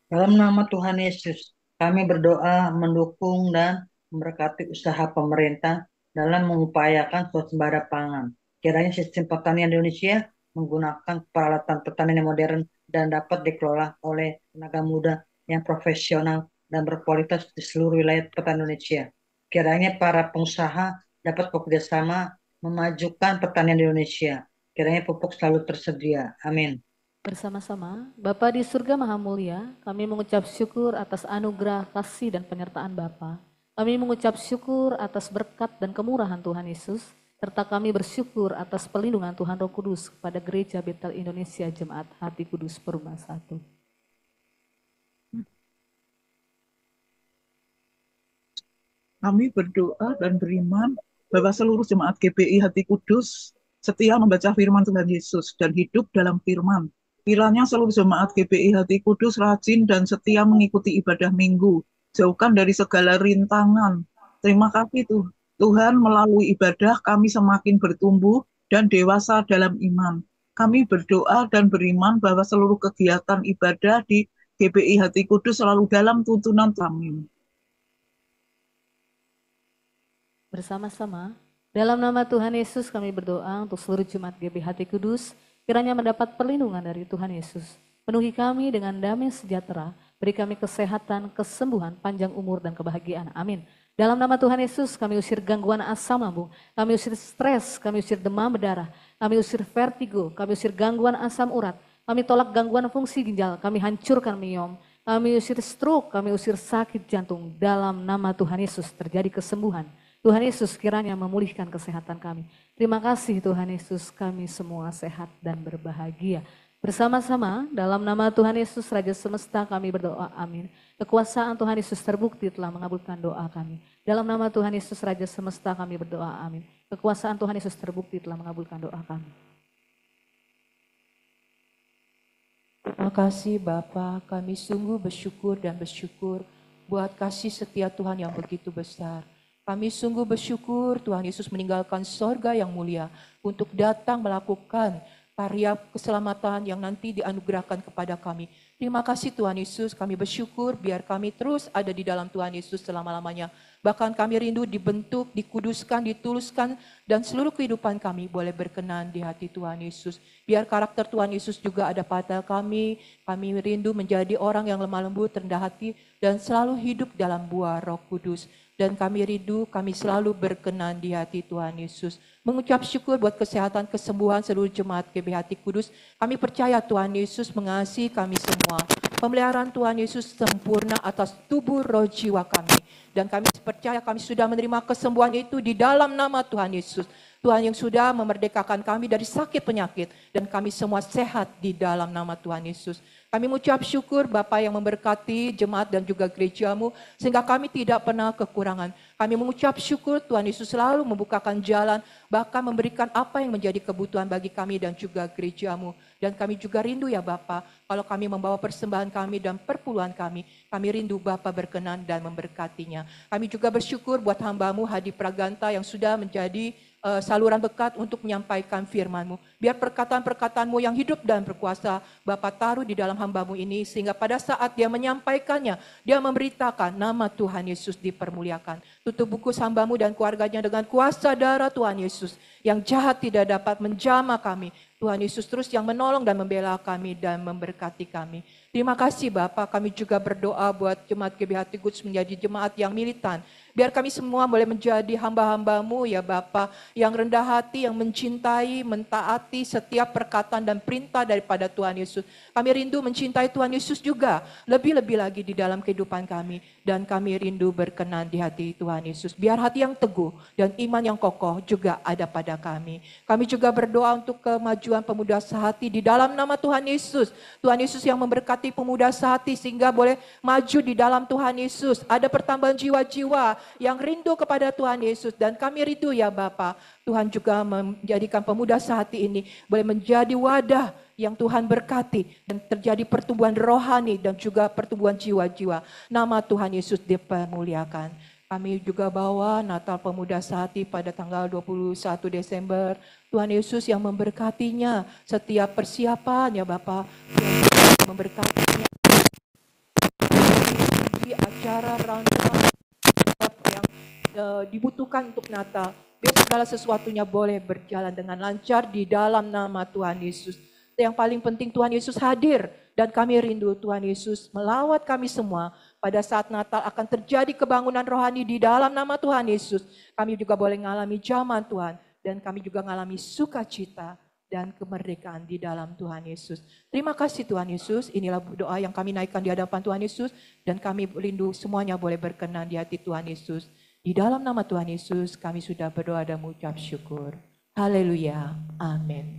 Dalam nama Tuhan Yesus, kami berdoa mendukung dan memberkati usaha pemerintah dalam mengupayakan swasembada pangan. Kiranya sistem pertanian Indonesia menggunakan peralatan pertanian yang modern dan dapat dikelola oleh tenaga muda yang profesional dan berkualitas di seluruh wilayah pertanian Indonesia. Kiranya para pengusaha dapat bekerjasama memajukan pertanian di Indonesia. Kiranya pupuk selalu tersedia. Amin. Bersama-sama, Bapa di surga Maha Mulia, kami mengucap syukur atas anugerah, kasih, dan penyertaan Bapa. Kami mengucap syukur atas berkat dan kemurahan Tuhan Yesus, serta kami bersyukur atas perlindungan Tuhan Roh Kudus kepada Gereja Betel Indonesia Jemaat Hati Kudus Perumahan 1. Kami berdoa dan beriman bahwa seluruh jemaat GBI Hati Kudus setia membaca firman Tuhan Yesus dan hidup dalam firman. Kiranya seluruh jemaat GBI Hati Kudus rajin dan setia mengikuti ibadah minggu, jauhkan dari segala rintangan. Terima kasih Tuhan, melalui ibadah kami semakin bertumbuh dan dewasa dalam iman. Kami berdoa dan beriman bahwa seluruh kegiatan ibadah di GBI Hati Kudus selalu dalam tuntunan kami. Bersama-sama, dalam nama Tuhan Yesus kami berdoa untuk seluruh jemaat GBI Hati Kudus, kiranya mendapat perlindungan dari Tuhan Yesus. Penuhi kami dengan damai sejahtera, beri kami kesehatan, kesembuhan, panjang umur, dan kebahagiaan. Amin. Dalam nama Tuhan Yesus kami usir gangguan asam lambung, kami usir stres, kami usir demam berdarah, kami usir vertigo, kami usir gangguan asam urat, kami tolak gangguan fungsi ginjal, kami hancurkan miom, kami usir stroke, kami usir sakit jantung. Dalam nama Tuhan Yesus terjadi kesembuhan. Tuhan Yesus kiranya memulihkan kesehatan kami. Terima kasih Tuhan Yesus, kami semua sehat dan berbahagia. Bersama-sama dalam nama Tuhan Yesus Raja Semesta kami berdoa, amin. Kekuasaan Tuhan Yesus terbukti telah mengabulkan doa kami. Dalam nama Tuhan Yesus Raja Semesta kami berdoa, amin. Kekuasaan Tuhan Yesus terbukti telah mengabulkan doa kami. Terima kasih Bapa, kami sungguh bersyukur dan bersyukur buat kasih setia Tuhan yang begitu besar. Kami sungguh bersyukur Tuhan Yesus meninggalkan sorga yang mulia untuk datang melakukan karya keselamatan yang nanti dianugerahkan kepada kami. Terima kasih Tuhan Yesus, kami bersyukur biar kami terus ada di dalam Tuhan Yesus selama-lamanya. Bahkan kami rindu dibentuk, dikuduskan, dituluskan, dan seluruh kehidupan kami boleh berkenan di hati Tuhan Yesus. Biar karakter Tuhan Yesus juga ada pada kami rindu menjadi orang yang lemah lembut, rendah hati, dan selalu hidup dalam buah Roh Kudus. Dan kami rindu, kami selalu berkenan di hati Tuhan Yesus. Mengucap syukur buat kesehatan, kesembuhan seluruh jemaat GBI Hati Kudus. Kami percaya Tuhan Yesus mengasihi kami semua. Pemeliharaan Tuhan Yesus sempurna atas tubuh roh jiwa kami. Dan kami percaya kami sudah menerima kesembuhan itu di dalam nama Tuhan Yesus. Tuhan yang sudah memerdekakan kami dari sakit penyakit. Dan kami semua sehat di dalam nama Tuhan Yesus. Kami mengucap syukur Bapa yang memberkati jemaat dan juga gerejamu. Sehingga kami tidak pernah kekurangan. Kami mengucap syukur Tuhan Yesus selalu membukakan jalan. Bahkan memberikan apa yang menjadi kebutuhan bagi kami dan juga gerejamu. Dan kami juga rindu ya Bapa, kalau kami membawa persembahan kami dan perpuluhan kami rindu Bapa berkenan dan memberkatinya. Kami juga bersyukur buat hamba-Mu Hadi Praganta yang sudah menjadi saluran berkat untuk menyampaikan firman-Mu. Biar perkataan-perkataan-Mu yang hidup dan berkuasa Bapa taruh di dalam hamba-Mu ini, sehingga pada saat dia menyampaikannya, dia memberitakan nama Tuhan Yesus dipermuliakan. Tutup bungkus hamba-Mu dan keluarganya dengan kuasa darah Tuhan Yesus. Yang jahat tidak dapat menjamah kami. Tuhan Yesus terus yang menolong dan membela kami dan memberkati kami. Terima kasih Bapak, kami juga berdoa buat Jemaat GBHT Kudus menjadi jemaat yang militan. Biar kami semua boleh menjadi hamba-hamba-Mu ya Bapa, yang rendah hati, yang mencintai, mentaati setiap perkataan dan perintah daripada Tuhan Yesus. Kami rindu mencintai Tuhan Yesus juga, lebih-lebih lagi di dalam kehidupan kami. Dan kami rindu berkenan di hati Tuhan Yesus. Biar hati yang teguh dan iman yang kokoh juga ada pada kami. Kami juga berdoa untuk kemajuan pemuda sehati di dalam nama Tuhan Yesus. Tuhan Yesus yang memberkati pemuda sehati sehingga boleh maju di dalam Tuhan Yesus. Ada pertambahan jiwa-jiwa yang rindu kepada Tuhan Yesus, dan kami rindu ya Bapa, Tuhan juga menjadikan pemuda sehati ini boleh menjadi wadah yang Tuhan berkati dan terjadi pertumbuhan rohani dan juga pertumbuhan jiwa-jiwa. Nama Tuhan Yesus dipermuliakan. Kami juga bawa Natal Pemuda Sehati pada tanggal 21 Desember. Tuhan Yesus yang memberkatinya setiap persiapan ya Bapa, yang memberkatinya di acara round yang dibutuhkan untuk Natal. Biar segala sesuatunya boleh berjalan dengan lancar di dalam nama Tuhan Yesus. Yang paling penting Tuhan Yesus hadir, dan kami rindu Tuhan Yesus melawat kami semua. Pada saat Natal akan terjadi kebangunan rohani di dalam nama Tuhan Yesus. Kami juga boleh mengalami zaman Tuhan, dan kami juga mengalami sukacita dan kemerdekaan di dalam Tuhan Yesus. Terima kasih Tuhan Yesus, inilah doa yang kami naikkan di hadapan Tuhan Yesus, dan kami rindu semuanya boleh berkenan di hati Tuhan Yesus. Di dalam nama Tuhan Yesus kami sudah berdoa dan mengucap syukur. Haleluya. Amin.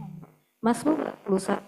Mazmur 41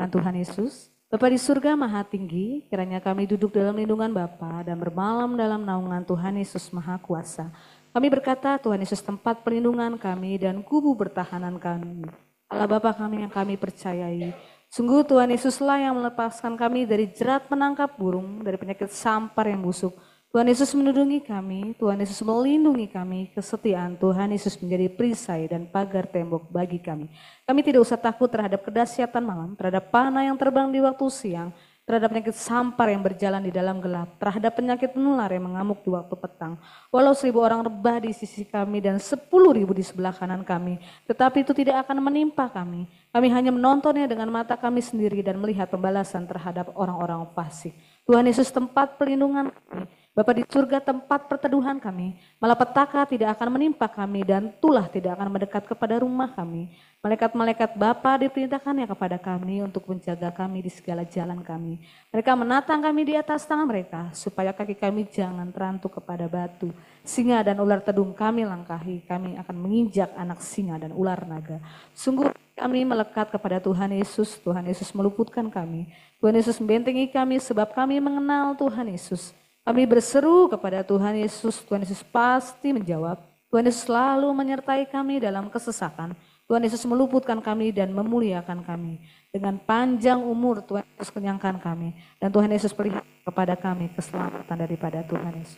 Tuhan Yesus. Bapa di surga maha tinggi, kiranya kami duduk dalam lindungan Bapa dan bermalam dalam naungan Tuhan Yesus Maha Kuasa. Kami berkata, Tuhan Yesus tempat perlindungan kami dan kubu pertahanan kami. Allah Bapa kami yang kami percayai. Sungguh Tuhan Yesuslah yang melepaskan kami dari jerat menangkap burung, dari penyakit sampar yang busuk. Tuhan Yesus melindungi kami, Tuhan Yesus melindungi kami, kesetiaan Tuhan Yesus menjadi perisai dan pagar tembok bagi kami. Kami tidak usah takut terhadap kedahsyatan malam, terhadap panah yang terbang di waktu siang, terhadap penyakit sampar yang berjalan di dalam gelap, terhadap penyakit menular yang mengamuk di waktu petang. Walau 1000 orang rebah di sisi kami dan 10.000 di sebelah kanan kami, tetapi itu tidak akan menimpa kami. Kami hanya menontonnya dengan mata kami sendiri dan melihat pembalasan terhadap orang-orang fasik. Tuhan Yesus tempat perlindungan kami. Bapa di surga tempat perteduhan kami, malapetaka tidak akan menimpa kami dan tulah tidak akan mendekat kepada rumah kami. Malaikat-malaikat Bapa diperintahkannya kepada kami untuk menjaga kami di segala jalan kami. Mereka menatang kami di atas tangan mereka, supaya kaki kami jangan terantuk kepada batu. Singa dan ular tedung kami langkahi, kami akan menginjak anak singa dan ular naga. Sungguh kami melekat kepada Tuhan Yesus, Tuhan Yesus meluputkan kami. Tuhan Yesus membentengi kami sebab kami mengenal Tuhan Yesus. Kami berseru kepada Tuhan Yesus pasti menjawab. Tuhan Yesus selalu menyertai kami dalam kesesakan. Tuhan Yesus meluputkan kami dan memuliakan kami. Dengan panjang umur Tuhan Yesus kenyangkan kami. Dan Tuhan Yesus pelihara kepada kami keselamatan daripada Tuhan Yesus.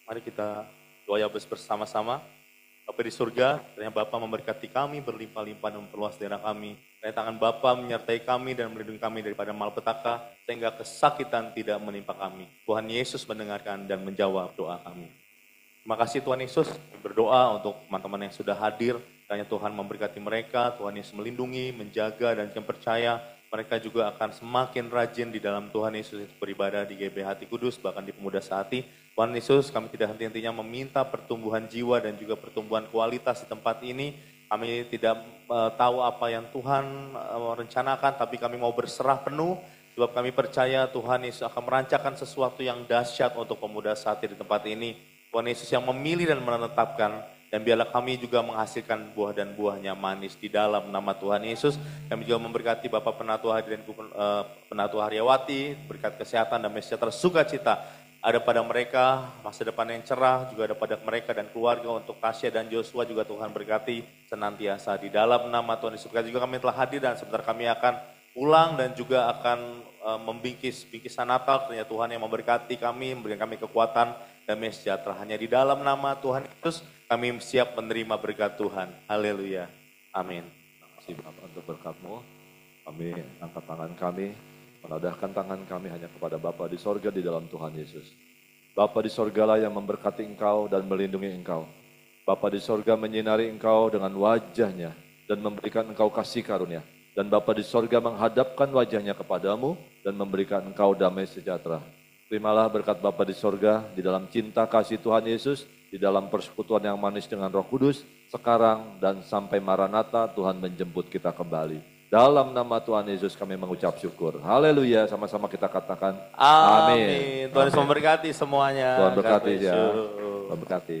Mari kita doa bersama-sama. Bapa di surga, kiranya Bapa memberkati kami berlimpah-limpah dan memperluas daerah kami. Kiranya tangan Bapa menyertai kami dan melindungi kami daripada malapetaka, sehingga kesakitan tidak menimpa kami. Tuhan Yesus mendengarkan dan menjawab doa kami. Terima kasih Tuhan Yesus, berdoa untuk teman-teman yang sudah hadir. Kiranya Tuhan memberkati mereka, Tuhan Yesus melindungi, menjaga, dan yang percaya mereka juga akan semakin rajin di dalam Tuhan Yesus beribadah di GBHT Kudus, bahkan di Pemuda Sehati. Tuhan Yesus, kami tidak henti-hentinya meminta pertumbuhan jiwa dan juga pertumbuhan kualitas di tempat ini. Kami tidak tahu apa yang Tuhan rencanakan, tapi kami mau berserah penuh, sebab kami percaya Tuhan Yesus akan merancangkan sesuatu yang dahsyat untuk Pemuda Sehati di tempat ini. Tuhan Yesus yang memilih dan menetapkan, dan biarlah kami juga menghasilkan buah dan buahnya manis di dalam nama Tuhan Yesus. Kami juga memberkati Bapak Penatua Hadi dan Penatua Haryawati, berkat kesehatan dan sejahtera sukacita ada pada mereka, masa depan yang cerah juga ada pada mereka dan keluarga. Untuk Tasya dan Joshua juga Tuhan berkati senantiasa di dalam nama Tuhan Yesus. Juga kami telah hadir dan sebentar kami akan pulang dan juga akan membingkis bingkisan Natal. Ternyata Tuhan yang memberkati kami, memberikan kami kekuatan dan sejahtera. Hanya di dalam nama Tuhan Yesus Kami siap menerima berkat Tuhan. Haleluya. Amin. Terima kasih Bapak untuk berkat-Mu. Kami angkat tangan kami, menadahkan tangan kami hanya kepada Bapa di sorga di dalam Tuhan Yesus. Bapa di sorgalah yang memberkati engkau dan melindungi engkau. Bapa di sorga menyinari engkau dengan wajahnya dan memberikan engkau kasih karunia. Dan Bapa di sorga menghadapkan wajahnya kepadamu dan memberikan engkau damai sejahtera. Terimalah berkat Bapa di sorga di dalam cinta kasih Tuhan Yesus, di dalam persekutuan yang manis dengan Roh Kudus, sekarang dan sampai Maranatha Tuhan menjemput kita kembali. Dalam nama Tuhan Yesus kami mengucap syukur. Haleluya, sama-sama kita katakan Amin. Tuhan Yesus memberkati semuanya. Tuhan berkati God bless ya. you. Tuhan berkati.